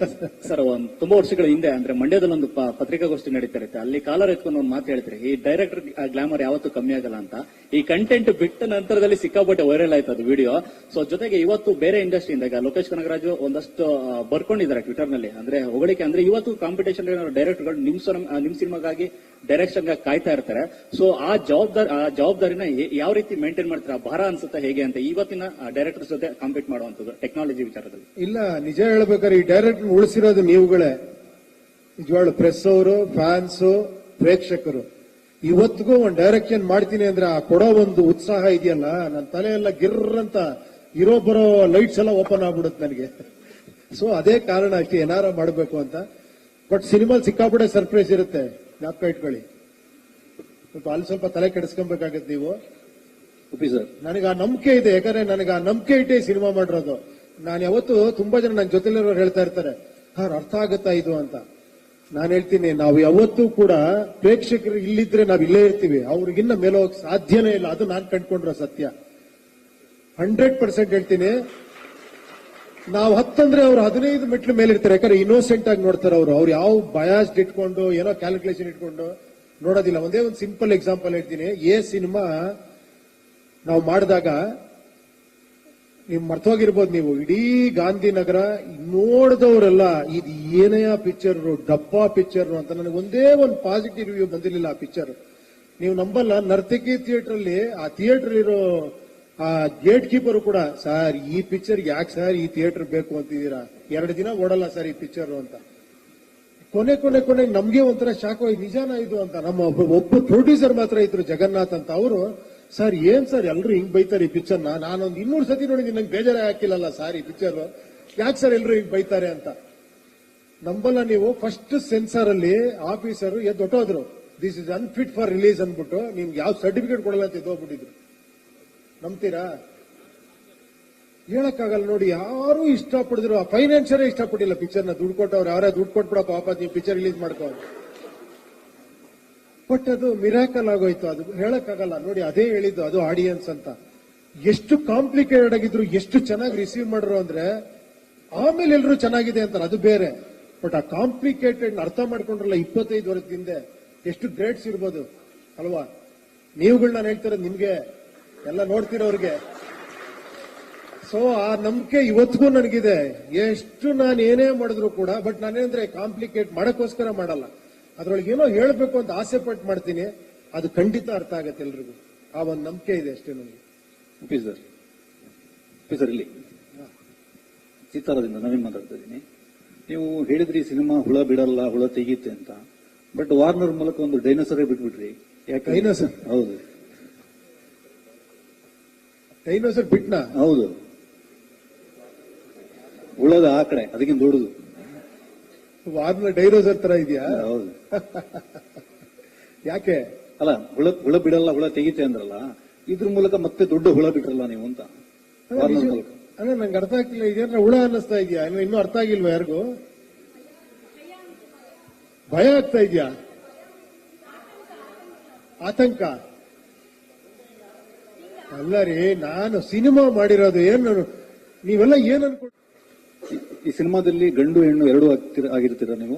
ಸರ್ ತುಂಬಾ ವರ್ಷಗಳ ಹಿಂದೆ ಅಂದ್ರೆ ಮಂಡ್ಯದಲ್ಲಿ ಒಂದು ಪತ್ರಿಕಾಗೋಷ್ಠಿ ನಡೀತಾ ಇರುತ್ತೆ. ಅಲ್ಲಿ ಕಾಲರ್ ಎತ್ಕೊಂಡು ಒಂದು ಮಾತು ಹೇಳ್ತಾರೆ, ಈ ಡೈರೆಕ್ಟರ್ ಗ್ಲಾಮರ್ ಯಾವತ್ತೂ ಕಮ್ಮಿ ಆಗಲ್ಲ ಅಂತ. ಈ ಕಂಟೆಂಟ್ ಬಿಟ್ಟ ನಂತರದಲ್ಲಿ ಸಿಕ್ಕಾಪಟ್ಟೆ ವೈರಲ್ ಆಯ್ತು ಅದು ವಿಡಿಯೋ. ಸೊ ಜೊತೆಗೆ ಇವತ್ತು ಬೇರೆ ಇಂಡಸ್ಟ್ರಿಯಿಂದ ಈಗ ಲೋಕೇಶ್ ಕನಗರಾಜು ಒಂದಷ್ಟು ಬರ್ಕೊಂಡಿದ್ದಾರೆ ಟ್ವಿಟರ್ ನಲ್ಲಿ, ಅಂದ್ರೆ ಹೊಗಳಿಕೆ. ಅಂದ್ರೆ ಇವತ್ತು ಕಾಂಪಿಟೇಷನ್ ಡೈರೆಕ್ಟರ್ಗಳು ನಿಮ್ ಸಿನಿಮಾಗಾಗಿ ಡೈರೆಕ್ಷನ್ ಕಾಯ್ತಾ ಇರ್ತಾರೆ. ಸೊ ಆ ಜವಾಬ್ದಾರಿನ ಯಾವ ರೀತಿ ಮೇಂಟೈನ್ ಮಾಡ್ತಾರೆ? ಭಾರ ಅನ್ಸುತ್ತೆ ಹೇಗೆ ಅಂತ ಇವತ್ತಿನ ಡೈರೆಕ್ಟರ್ ಜೊತೆ ಕಾಂಪೀಟ್ ಮಾಡುವಂತದ್ದು ಟೆಕ್ನಾಲಜಿ ವಿಚಾರದಲ್ಲಿ? ಇಲ್ಲ, ನಿಜ ಹೇಳ್ಬೇಕಾದ್ರೆ ಈ ಡೈರೆಕ್ಟರ್ ಉಳಿಸಿರೋದು ನೀವುಗಳೇ. ನಿಜವಾಗ್ಲು ಪ್ರೆಸ್ ಅವರು, ಫ್ಯಾನ್ಸ್, ಪ್ರೇಕ್ಷಕರು. ಇವತ್ತಿಗೂ ಒಂದು ಡೈರೆಕ್ಷನ್ ಮಾಡ್ತೀನಿ ಅಂದ್ರೆ ಆ ಕೊಡೋ ಒಂದು ಉತ್ಸಾಹ ಇದೆಯಲ್ಲ, ನನ್ನ ತಲೆ ಎಲ್ಲ ಗಿರ್ರ್ ಅಂತ ಇರೋ ಬರೋ ಲೈಟ್ಸ್ ಎಲ್ಲ ಓಪನ್ ಆಗ್ಬಿಡುತ್ತೆ ನನಗೆ. ಸೊ ಅದೇ ಕಾರಣ ಅಷ್ಟೇ, ಏನಾರ ಮಾಡಬೇಕು ಅಂತ. ಬಟ್ ಸಿನಿಮಾ ಸಿಕ್ಕಾಪಟ್ಟೆ ಸರ್ಪ್ರೈಸ್ ಇರುತ್ತೆ, ಜ್ಞಾಪಕ ಇಟ್ಕೊಳ್ಳಿ. ಅಲ್ಲಿ ಸ್ವಲ್ಪ ತಲೆ ಕೆಡಿಸ್ಕೊಬೇಕಾಗತ್ತೆ ನೀವು. ಸರ್ ನನಗೆ ಆ ನಂಬಿಕೆ ಇದೆ, ಯಾಕಂದ್ರೆ ನನಗೆ ಆ ನಂಬಿಕೆ ಇಟ್ಟೆ ಸಿನಿಮಾ ಮಾಡಿರೋದು. ನಾನು ಯಾವತ್ತು ತುಂಬಾ ಜನ ನನ್ನ ಜೊತೆಲಿರೋರು ಹೇಳ್ತಾ ಇರ್ತಾರೆ, ಅರ್ಥ ಆಗುತ್ತಾ ಇದು ಅಂತ. ನಾನು ಹೇಳ್ತೀನಿ, ನಾವು ಯಾವತ್ತೂ ಕೂಡ ಪ್ರೇಕ್ಷಕರು ಇಲ್ಲಿದ್ರೆ ನಾವು ಇಲ್ಲೇ ಇರ್ತೀವಿ, ಅವ್ರಿಗಿನ್ನ ಮೇಲೆ ಹೋಗಕ್ ಸಾಧ್ಯನೇ ಇಲ್ಲ. ಅದು ನಾನು ಕಂಡ್ಕೊಂಡಿರೋ ಸತ್ಯ. 100% ಹೇಳ್ತೀನಿ. ನಾವು 10 ಅಂದ್ರೆ ಅವ್ರು 15 ಮೆಟ್ಲು ಮೇಲೆ ಇರ್ತಾರೆ, ಯಾಕಂದ್ರೆ ಇನ್ನೋಸೆಂಟ್ ಆಗಿ ನೋಡ್ತಾರೆ ಅವರು. ಅವ್ರು ಯಾವ ಬಯಾಸ್ ಇಟ್ಕೊಂಡು ಏನೋ ಕ್ಯಾಲ್ಕುಲೇಷನ್ ಇಟ್ಕೊಂಡು ನೋಡೋದಿಲ್ಲ. ಒಂದೇ ಒಂದು ಸಿಂಪಲ್ ಎಕ್ಸಾಂಪಲ್ ಹೇಳ್ತೀನಿ. ಸಿನಿಮಾ ನಾವು ಮಾಡಿದಾಗ ನೀವು ಮರ್ತೋಗಿರ್ಬೋದು, ನೀವು ಇಡೀ ಗಾಂಧಿನಗರ ನೋಡಿದವರೆಲ್ಲ ಇದು ಏನೆಯ ಪಿಕ್ಚರ್, ಡಬ್ಬಾ ಪಿಕ್ಚರ್ ಅಂತ. ನನಗೆ ಒಂದೇ ಒಂದು ಪಾಸಿಟಿವ್ ರಿವ್ಯೂ ಬಂದಿರಲಿಲ್ಲ ಆ ಪಿಕ್ಚರ್. ನೀವು ನಂಬಲ್ಲ, ನರ್ತಕಿ ಥಿಯೇಟರ್ ಅಲ್ಲಿ ಆ ಥಿಯೇಟರ್ ಇರೋ ಆ ಗೇಟ್ ಕೀಪರ್ ಕೂಡ, ಸರ್ ಈ ಪಿಕ್ಚರ್ ಯಾಕೆ ಸರ್ ಈ ಥಿಯೇಟರ್ ಬೇಕು ಅಂತಿದ್ದೀರಾ, 2 ದಿನ ಓಡಲ್ಲ ಸರ್ ಈ ಪಿಕ್ಚರ್ ಅಂತ. ಕೊನೆ ನಮ್ಗೆ ಒಂಥರ ಶಾಕ್ ಆಗಿ, ನಿಜಾನ ಇದು ಅಂತ. ನಮ್ಮ ಒಬ್ಬ ಪ್ರೊಡ್ಯೂಸರ್ ಮಾತ್ರ ಇದ್ರು, ಜಗನ್ನಾಥ್ ಅಂತ. ಅವರು, ಸರ್ ಏನ್ ಸರ್ ಎಲ್ರು ಹಿಂಗ್ ಬೈತಾರೆ ಈ ಪಿಕ್ಚರ್ ನ, ನಾನೊಂದು 200 ಸತಿ ನೋಡಿದ್ದೀನಿ, ನಂಗೆ ಬೇಜಾರೇ ಹಾಕಿಲ್ಲಲ್ಲ ಸರ್ ಈ ಪಿಕ್ಚರ್, ಯಾಕೆ ಸರ್ ಎಲ್ರು ಹಿಂಗ್ ಬೈತಾರೆ ಅಂತ. ನಂಬಲ್ಲ ನೀವು, ಫಸ್ಟ್ ಸೆನ್ಸಾರ್ ಅಲ್ಲಿ ಆಫೀಸರ್ ಎದ್ದೊಟ್ಟೋದ್ರು, this is unfit for release ಅಂದ್ಬಿಟ್ಟು ನಿಮ್ಗೆ ಯಾವ ಸರ್ಟಿಫಿಕೇಟ್ ಕೊಡಲ್ಲ ಅಂತ ಎದ್ದೋಗ್ಬಿಟ್ಟಿದ್ರು. ನಂಬ್ತೀರಾ? ಹೇಳಕ್ಕಾಗಲ್ಲ ನೋಡಿ. ಯಾರು ಇಷ್ಟಪಡಿದ್ರು, ಆ ಫೈನಾನ್ಷಿಯರೇ ಇಷ್ಟಪಟ್ಟಿಲ್ಲ ಪಿಕ್ಚರ್ನ. ದುಡ್ಡು ಕೊಟ್ಟವ್ರು ಯಾರೇ ದುಡ್ಡು ಕೊಟ್ಬಿಡಪ್ಪ ಪಾಪ ನೀವು ಪಿಕ್ಚರ್ ರಿಲೀಸ್ ಮಾಡ್ಕೋ. ಬಟ್ ಅದು ಮಿರಾಕಲ್ ಆಗೋಯ್ತು. ಅದು ಹೇಳಕ್ಕಾಗಲ್ಲ ನೋಡಿ. ಅದೇ ಹೇಳಿದ್ದು, ಅದು ಆಡಿಯನ್ಸ್ ಅಂತ. ಎಷ್ಟು ಕಾಂಪ್ಲಿಕೇಟೆಡ್ ಆಗಿದ್ರು, ಎಷ್ಟು ಚೆನ್ನಾಗಿ ರಿಸೀವ್ ಮಾಡ್ರು ಅಂದ್ರೆ ಆಮೇಲೆ ಎಲ್ರು ಚೆನ್ನಾಗಿದೆ ಅಂತಾರೆ, ಅದು ಬೇರೆ. ಬಟ್ ಆ ಕಾಂಪ್ಲಿಕೇಟೆಡ್ ಅರ್ಥ ಮಾಡ್ಕೊಂಡ್ರಲ್ಲ 25 ವರ್ಷದ ಹಿಂದೆ, ಎಷ್ಟು ಗ್ರೇಟ್ಸ್ ಇರ್ಬೋದು ಅಲ್ವಾ? ನೀವುಗಳು ನಾನು ಹೇಳ್ತಿರೋದು ನಿಮ್ಗೆ, ಎಲ್ಲ ನೋಡ್ತಿರೋರ್ಗೆ. ಸೊ ಆ ನಂಬಿಕೆ ಇವತ್ತಿಗೂ ನನಗಿದೆ. ಎಷ್ಟು ನಾನು ಏನೇ ಮಾಡಿದ್ರು ಕೂಡ, ಬಟ್ ನಾನೇಂದ್ರೆ ಕಾಂಪ್ಲಿಕೇಟ್ ಮಾಡಕ್ಕೋಸ್ಕರ ಮಾಡಲ್ಲ. ಅದ್ರೊಳಗೆ ಏನೋ ಹೇಳ್ಬೇಕು ಅಂತ ಆಸೆ ಪಟ್ಟು ಮಾಡ್ತೀನಿ, ಅದು ಖಂಡಿತ ಅರ್ಥ ಆಗತ್ತೆ ಎಲ್ರಿಗೂ. ಆ ಒಂದು ನಂಬಿಕೆ ಇದೆ ಅಷ್ಟೇ ನನಗೆ. ಸರ್ ಇಲ್ಲಿ ಚಿತ್ತಾರದಿಂದ ನವೀನ್ ಮಾತಾಡ್ತಾ ಇದ್ದೀನಿ. ನೀವು ಹೇಳಿದ್ರಿ ಸಿನಿಮಾ ಹುಳ ಬಿಡಲ್ಲ, ಹುಳ ತೆಗೀತೆ ಅಂತ. ಬಟ್ ವಾರ್ನರ್ ಮೂಲಕ ಒಂದು ಡೈನೋಸರೇ ಬಿಟ್ಬಿಟ್ರಿ. ಯಾಕೆ? ಡೈನೋಸರ್? ಹೌದು, ಡೈನೋಸರ್ ಬಿಟ್ನಾ? ಹೌದು, ಹುಳದ ಆ ಕಡೆ ಅದಕ್ಕಿಂತ ದೊಡ್ಡದು. ವಾರ್ನರ್ ಡೈನೋಸರ್ ತರ ಇದೆಯಾ? ಹೌದು. ಯಾಕೆ? ಅಲ್ಲ, ಹುಳ ಬಿಡಲ್ಲ, ಹುಳ ತೆಗೀತೆ ಅಂದ್ರಲ್ಲ, ಇದ್ರ ಮೂಲಕ ಮತ್ತೆ ದೊಡ್ಡ ಹುಳ ಬಿಟ್ರಲ್ಲ ನೀವು ಅಂತ. ವಾರ್ನರ್ ಮೂಲಕ ಅಂದ್ರೆ ನಂಗೆ ಅರ್ಥ ಆಗ್ತಿಲ್ಲ. ಇದೇನ ಹುಳ ಅನ್ನಿಸ್ತಾ ಇದೆಯಾ? ಇನ್ನೂ ಅರ್ಥ ಆಗಿಲ್ವಾ ಯಾರಿಗೂ? ಭಯ ಆಗ್ತಾ ಇದೆಯಾ? ಆತಂಕ ಅಲ್ಲ ರೀ, ನಾನು ಸಿನಿಮಾ ಮಾಡಿರೋದು ಏನು, ನೀವೆಲ್ಲ ಏನ್ ಅನ್ಕೊಂಡು. ಈ ಸಿನಿಮಾದಲ್ಲಿ ಗಂಡು ಹೆಣ್ಣು ಎರಡೂ ಆಗಿರ್ತೀರಾ ನೀವು?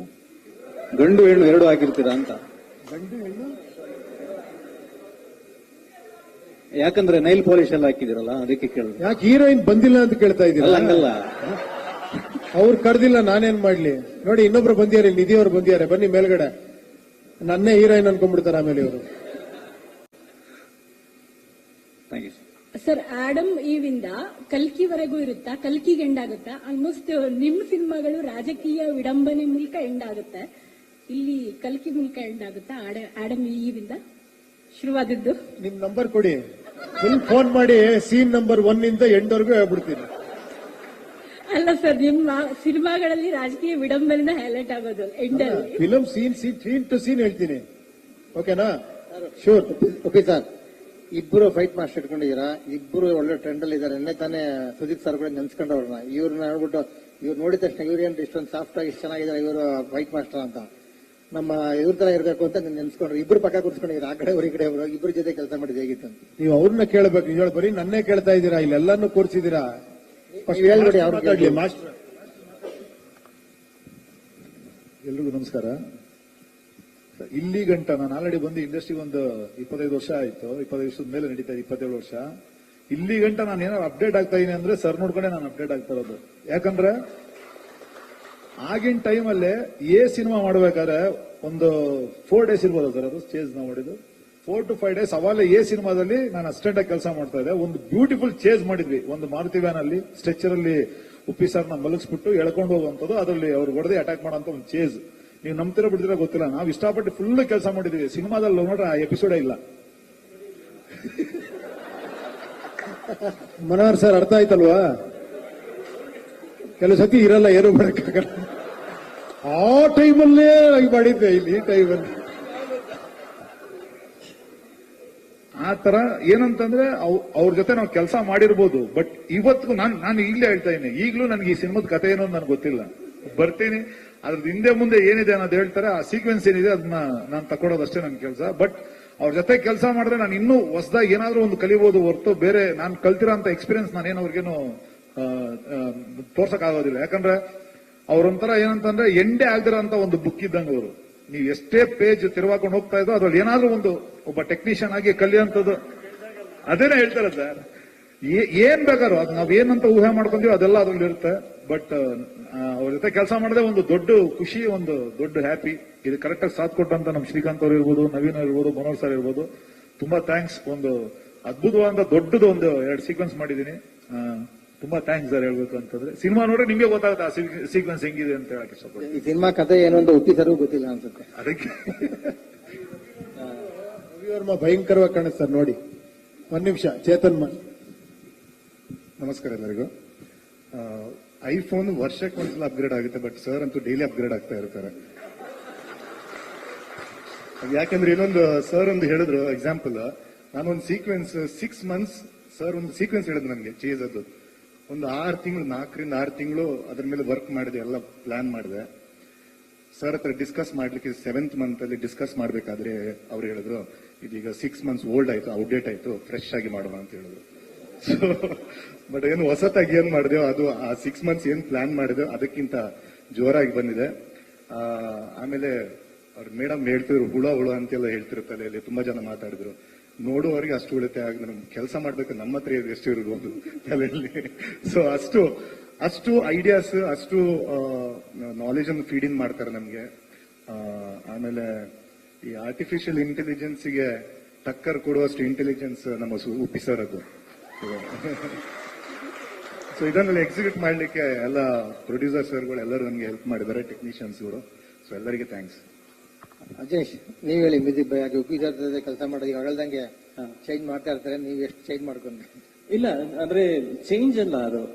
ಗಂಡು ಹೆಣ್ಣು ಎರಡೂ ಆಗಿರ್ತೀರಾ ಅಂತ. ಗಂಡು ಹೆಣ್ಣು ಯಾಕಂದ್ರೆ ನೈಲ್ ಪಾಲಿಶ್ ಎಲ್ಲ ಹಾಕಿದಿರಲ್ಲ, ಅದಕ್ಕೆ ಕೇಳಿದ್ರು. ಯಾಕೆ ಹೀರೋಯಿನ್ ಬಂದಿಲ್ಲ ಅಂತ ಕೇಳ್ತಾ ಇದ್ದೀರಾ? ಹಂಗಲ್ಲ, ಅವ್ರು ಕರ್ದಿಲ್ಲ, ನಾನೇನ್ ಮಾಡ್ಲಿ? ನೋಡಿ, ಇನ್ನೊಬ್ರು ಬಂದಿದ್ದಾರೆ, ನಿಧಿ ಅವ್ರು ಬಂದಿದ್ದಾರೆ, ಬನ್ನಿ ಮೇಲ್ಗಡೆ. ನನ್ನೇ ಹೀರೋಯಿನ್ ಅನ್ಕೊಂಡ್ಬಿಡ್ತಾರೆ ಆಮೇಲೆ ಇವರು. Thank you sir. ಆಡಮ್ ಈವಿಂದ ಕಲ್ಕಿವರೆಗೂ ಇರುತ್ತಾ? ಕಲ್ಕಿಗೆ ಎಂಡ್ ಆಗುತ್ತಾ? ಆಲ್ಮೋಸ್ಟ್ ನಿಮ್ಮ ಸಿನಿಮಾಗಳು ರಾಜಕೀಯ ವಿಡಂಬನೆ ಮೂಲಕ ಎಂಡ್ ಆಗುತ್ತೆ, ಇಲ್ಲಿ ಕಲ್ಕಿ ಮೂಲಕ ಎಂಡ್ ಆಗುತ್ತಾ? ಆಡಮ್ ಈವಿಂದ ಶುರುವಾದದ್ದು. ನಿಮ್ ನಂಬರ್ ಕೊಡಿ, ಫುಲ್ ಫೋನ್ ಮಾಡಿ ಸೀನ್ ನಂಬರ್ 1 ಇಂದ ಎಂಡ್ ವರೆಗೂ ಹೇಳ್ಬಿಡ್ತೀನಿ. ಅಲ್ಲ ಸರ್, ನಿಮ್ಮ ಸಿನಿಮಾಗಳಲ್ಲಿ ರಾಜಕೀಯ ವಿಡಂಬನೆ ಹೈಲೈಟ್ ಆಗೋದು ಎಂಡ್ ಅಲ್ಲಿ. ಫಿಲಂ ಸೀನ್ ಟು ಸೀನ್ ಹೇಳ್ತೀನಿ, ಓಕೆನಾ? ಶೂರ್. Okay sir. ಇಬ್ಬರು ಫೈಟ್ ಮಾಸ್ಟರ್ ಇಟ್ಕೊಂಡಿದ್ದೀರಾ, ಇಬ್ಬರು ಒಳ್ಳೆ ಟ್ರೆಂಡ್ ಅಲ್ಲಿ ಇದ್ದಾರೆ. ನಿನ್ನೆ ತಾನೇ ಸುದೀಪ್ ಸರ್ ಕೂಡ ನೆನ್ಸ್ಕೊಂಡವ್ರನ್ನ, ಇವ್ರನ್ನ ಹೇಳ್ಬಿಟ್ಟು ಇವ್ರು ನೋಡಿದ ತಕ್ಷಣ ಇವ್ರೇನ್ ಇಷ್ಟೊಂದು ಸಾಫ್ಟ್ ಆಗಿ ಇಷ್ಟು ಚೆನ್ನಾಗಿದ್ದಾರೆ ಇವರು ಫೈಟ್ ಮಾಸ್ಟರ್ ಅಂತ, ನಮ್ಮ ಇವ್ರ ತರ ಇರಬೇಕು ಅಂತ ನೆನ್ಸ್ಕೊಂಡ್ರು. ಇಬ್ರು ಪಕ್ಕ ಕೂರ್ಸ್ಕೊಂಡಿದ್ದೀರಾ, ಆ ಕಡೆ ಈ ಕಡೆ ಅವರು ಇಬ್ಬರ ಜೊತೆ ಕೆಲಸ ಮಾಡಿದ್ದು ಹೇಗಿತ್ತು ಅಂತ. ನೀವು ಅವ್ರನ್ನ ಕೇಳಬೇಕು, ನಿಜ ಬರೀ ನನ್ನೇ ಕೇಳ್ತಾ ಇದ್ದೀರಾ, ಇಲ್ಲೆಲ್ಲಾನು ಕೂರ್ಸಿದ್ದೀರಾ. ಹೇಳ್ಬಿಡಿ ಅವ್ರಿಗೆ. ಮಾಸ್ಟರ್ ಎಲ್ರಿಗೂ ನಮಸ್ಕಾರ. ಇಲ್ಲಿ ಗಂಟ ನಾನು ಆಲ್ರೆಡಿ ಬಂದು ಇಂಡಸ್ಟ್ರಿ ಒಂದು 25 ವರ್ಷ ಆಯ್ತು, 25 ವರ್ಷದ ಮೇಲೆ ನಡೀತಾ ಇದೆ, 27 ವರ್ಷ. ಇಲ್ಲಿ ಗಂಟ ನಾನು ಏನಾದ್ರು ಅಪ್ಡೇಟ್ ಆಗ್ತಾ ಇದೀನಿ ಅಂದ್ರೆ ಸರ್ ನೋಡ್ಕೊಂಡೆ ನಾನು ಅಪ್ಡೇಟ್ ಆಗ್ತಾ ಇರೋದು. ಯಾಕಂದ್ರೆ ಆಗಿನ ಟೈಮಲ್ಲೇ ಸಿನಿಮಾ ಮಾಡ್ಬೇಕಾದ್ರೆ ಒಂದು 4 days ಇರ್ಬೋದು ಸರ್, ಅದು ಸ್ಟೇಜ್ ನಾವು ಮಾಡಿದ್ದು 4 to 5 days. ಅವಾಗಲೇ ಸಿನಿಮಾದಲ್ಲಿ ನಾನು ಅಸಿಸ್ಟೆಂಟ್ ಆಗಿ ಕೆಲಸ ಮಾಡ್ತಾ ಇದ್ದೆ. ಒಂದು ಬ್ಯೂಟಿಫುಲ್ ಚೇಸ್ ಮಾಡಿದ್ವಿ, ಒಂದು ಮಾರುತಿ ವ್ಯಾನ್ ಅಲ್ಲಿ ಸ್ಟ್ರೆಚರ್ ಅಲ್ಲಿ ಉಪ್ಪಿ ಸರ್ನ ಮಲಗಿಸ್ಬಿಟ್ಟು ಎಳ್ಕೊಂಡು ಹೋಗುವಂತದ್ದು, ಅದರಲ್ಲಿ ಅವ್ರು ಹೊಡೆದೇ ಅಟ್ಯಾಕ್ ಮಾಡೋಂತ ಒಂದು ಚೇಸ್. ನೀವು ನಂಬ್ತಿರೋ ಬಿಡ್ತಿರೋ ಗೊತ್ತಿಲ್ಲ, ನಾವು ಇಷ್ಟಪಟ್ಟು ಫುಲ್ ಕೆಲಸ ಮಾಡಿದ್ವಿ. ಸಿನಿಮಾದಲ್ಲಿ ನೋಡ್ರೆ ಆ ಎಪಿಸೋಡೇ ಇಲ್ಲ. ಮನೋಹರ್ ಸರ್, ಅರ್ಥ ಆಯ್ತಲ್ವಾ? ಕೆಲವು ಸತಿ ಇರಲ್ಲ, ಏನು ಮಾಡಕ್ಕಾಗಲ್ಲ. ಆ ಟೈಮಲ್ಲೇ ಮಾಡಿದ್ದೆ ಇಲ್ಲಿ ಈ ಟೈಮಲ್ಲಿ. ಆ ತರ ಏನಂತಂದ್ರೆ ಅವ್ರ ಜೊತೆ ನಾವು ಕೆಲಸ ಮಾಡಿರ್ಬೋದು, ಬಟ್ ಇವತ್ತಿಗೂ ನಾನು ಈಗಲೇ ಹೇಳ್ತಾ ಇದ್ದೀನಿ, ಈಗಲೂ ನನಗೆ ಈ ಸಿನಿಮಾದ ಕಥೆ ಏನೋ ನನಗೆ ಗೊತ್ತಿಲ್ಲ. ಬರ್ತೀನಿ, ಅದ್ರದ್ದು ಹಿಂದೆ ಮುಂದೆ ಏನಿದೆ ಅನ್ನೋದು ಹೇಳ್ತಾರೆ, ಆ ಸೀಕ್ವೆನ್ಸ್ ಏನಿದೆ ಅದನ್ನ ನಾನು ತಗೊಳೋದಷ್ಟೇ ನನ್ನ ಕೆಲಸ. ಬಟ್ ಅವ್ರ ಜೊತೆ ಕೆಲಸ ಮಾಡಿದ್ರೆ ನಾನು ಇನ್ನೂ ಹೊಸದಾಗಿ ಏನಾದ್ರೂ ಒಂದು ಕಲಿಬಹುದು ಹೊರತು ಬೇರೆ ನಾನು ಕಲ್ತಿರೋ ಅಂತ ಎಕ್ಸ್ಪೀರಿಯನ್ಸ್ ನಾನೇನು ಅವ್ರಿಗೇನು ತೋರ್ಸಕ್ ಆಗೋದಿಲ್ಲ. ಯಾಕಂದ್ರೆ ಅವ್ರೊಂಥರ ಏನಂತಂದ್ರೆ ಎಂಡೇ ಆಗದಿರೋ ಅಂತ ಒಂದು ಬುಕ್ ಇದ್ದಂಗೆ ಅವರು. ನೀವು ಎಷ್ಟೇ ಪೇಜ್ ತಿರುವಾಕೊಂಡು ಹೋಗ್ತಾ ಇದ್ದೋ ಅದ್ರಲ್ಲಿ ಏನಾದ್ರೂ ಒಂದು ಒಬ್ಬ ಟೆಕ್ನಿಷಿಯನ್ ಆಗಿ ಕಲಿಯುವಂಥದ್ದು ಅದೇನೇ ಹೇಳ್ತಾರೆ ಸರ್. ಏನ್ ಬೇಕಾದ್ರು ಅದು ನಾವ್ ಏನಂತ ಊಹೆ ಮಾಡ್ಕೊಂತೀವಿ ಅದೆಲ್ಲ ಅದ್ರಲ್ಲಿ ಇರುತ್ತೆ. ಬಟ್ ಅವ್ರ ಜೊತೆ ಕೆಲಸ ಮಾಡದೆ ಒಂದು ದೊಡ್ಡ ಖುಷಿ, ಒಂದು ದೊಡ್ಡ ಹ್ಯಾಪಿ. ಇದು ಕರೆಕ್ಟ್ ಆಗಿ ಸಾಥ್ ಕೊಟ್ಟಂತ ನಮ್ ಶ್ರೀಕಾಂತ್ ಅವ್ರು ಇರ್ಬೋದು, ನವೀನ್ ಇರ್ಬೋದು, ಮನೋಹರ್ ಸರ್ ಇರ್ಬೋದು, ತುಂಬಾ ಥ್ಯಾಂಕ್ಸ್. ಒಂದು ಅದ್ಭುತವಾದ ದೊಡ್ಡದು ಒಂದು 2 ಸೀಕ್ವೆನ್ಸ್ ಮಾಡಿದೀನಿ. ತುಂಬಾ ಥ್ಯಾಂಕ್ಸ್ ಸರ್ ಹೇಳ್ಬೇಕು ಅಂತಂದ್ರೆ. ಸಿನಿಮಾ ನೋಡ್ರೆ ನಿಮ್ಗೆ ಗೊತ್ತಾಗುತ್ತೆ ಆ ಸೀಕ್ವೆನ್ಸ್ ಹೆಂಗಿದೆ ಅಂತ ಹೇಳಕ್ ಇಷ್ಟಪಡ್ತೀನಿ. ಈ ಸಿನಿಮಾ ಕಥೆ ಏನು ಅಂತ ಉಪ್ಪಿ ಸರ್ಗೂ ಗೊತ್ತಿಲ್ಲ ಅನ್ಸುತ್ತೆ. ಅದಕ್ಕೆ ರವಿವರ್ಮ ಭಯಂಕರವಾಗಿ ಕಾಣಿಸ್ತಾರೆ ನೋಡಿ. ಒಂದ್ ನಿಮಿಷ, ಚೇತನ್ ನಮಸ್ಕಾರ ಎಲ್ಲರಿಗೂ. ಐಫೋನ್ ವರ್ಷಕ್ಕೆ ಒಂದ್ಸಲ ಅಪ್ಗ್ರೇಡ್ ಆಗುತ್ತೆ, ಬಟ್ ಸರ್ ಅಂತೂ ಡೈಲಿ ಅಪ್ಗ್ರೇಡ್ ಆಗ್ತಾ ಇರ್ತಾರೆ. ಯಾಕಂದ್ರೆ ಇನ್ನೊಂದು ಸರ್ ಒಂದು ಹೇಳಿದ್ರು ಎಕ್ಸಾಂಪಲ್, ನಾನೊಂದು ಸೀಕ್ವೆನ್ಸ್ 6 months ಸರ್ ಒಂದು ಸೀಕ್ವೆನ್ಸ್ ಹೇಳಿದ್ರು ನನಗೆ ಚೇಸ್ ಅದು. ಒಂದು 6 ತಿಂಗಳು, 4 ರಿಂದ 6 ತಿಂಗಳು ಅದ್ರ ಮೇಲೆ ವರ್ಕ್ ಮಾಡಿದೆ, ಎಲ್ಲ ಪ್ಲಾನ್ ಮಾಡಿದೆ. ಸರ್ ಹತ್ರ ಡಿಸ್ಕಸ್ ಮಾಡ್ಲಿಕ್ಕೆ 7th month ಅಲ್ಲಿ ಡಿಸ್ಕಸ್ ಮಾಡ್ಬೇಕಾದ್ರೆ ಅವ್ರು ಹೇಳಿದ್ರು, ಇದೀಗ 6 months ಓಲ್ಡ್ ಆಯ್ತು, ಔಟ್ಡೇಟ್ ಆಯ್ತು, ಫ್ರೆಶ್ ಆಗಿ ಮಾಡೋಣ ಅಂತ ಹೇಳಿದ್ರು. ಬಟ್ ಏನು ಹೊಸತಾಗಿ ಏನ್ ಮಾಡಿದೆವು ಅದು ಆ 6 months ಏನ್ ಪ್ಲಾನ್ ಮಾಡಿದೆವು ಅದಕ್ಕಿಂತ ಜೋರಾಗಿ ಬಂದಿದೆ. ಆಮೇಲೆ ಅವ್ರ ಮೇಡಮ್ ಹೇಳ್ತಿದ್ರು ಹುಳ ಅಂತೆಲ್ಲ ಹೇಳ್ತಿರು ತಲೆಯಲ್ಲಿ, ತುಂಬಾ ಜನ ಮಾತಾಡಿದ್ರು. ನೋಡುವವರಿಗೆ ಅಷ್ಟು ಉಳಿತಾಯ ಆಗಿ ನಮ್ಗೆ ಕೆಲಸ ಮಾಡ್ಬೇಕು, ನಮ್ಮ ಹತ್ರ ಎಷ್ಟು ಇರ್ಬೋದು ತಲೆಯಲ್ಲಿ. ಸೊ ಅಷ್ಟು ಐಡಿಯಾಸ್, ಅಷ್ಟು ನಾಲೆಜ್ ಅನ್ನು ಫೀಡ್ ಇನ್ ಮಾಡ್ತಾರೆ ನಮ್ಗೆ. ಆಮೇಲೆ ಈ ಆರ್ಟಿಫಿಷಿಯಲ್ ಇಂಟೆಲಿಜೆನ್ಸ್ಗೆ ಟಕ್ಕರ್ ಕೊಡುವಷ್ಟು ಇಂಟೆಲಿಜೆನ್ಸ್ ನಮ್ಮ ಉಪ್ಪಿ ಸರ್ ಅದು. ಸೊ ಇದನ್ನೆಲ್ಲ ಎಕ್ಸಿಕ್ಯೂಟ್ ಮಾಡ್ಲಿಕ್ಕೆ ಎಲ್ಲ ಪ್ರೊಡ್ಯೂಸರ್ ಸರ್ಗಳು ಎಲ್ಲರೂ ನಮ್ಗೆ ಹೆಲ್ಪ್ ಮಾಡಿದ್ದಾರೆ, ಟೆಕ್ನಿಷಿಯನ್ಸ್ಗಳು. ಸೊ ಎಲ್ಲರಿಗೆ ಥ್ಯಾಂಕ್ಸ್. ಅಜೇಶ್, ನೀವ್ ಹೇಳಿ, ಮ್ಯೂಸಿಕ್ ಬೈ ಆಗಿ ಉಪ್ಪಿ ಸರ್ ಕೆಲಸ ಮಾಡೋದು ಅಗಲ್ದಂಗೆ ಚೇಂಜ್ ಮಾಡ್ತಾ ಇರ್ತಾರೆ, ನೀವು ಎಷ್ಟು ಚೇಂಜ್ ಮಾಡ್ಕೊಂಡ್ರಿ? ಇಲ್ಲ ಅಂದ್ರೆ ಚೇಂಜ್ ಅಲ್ಲ,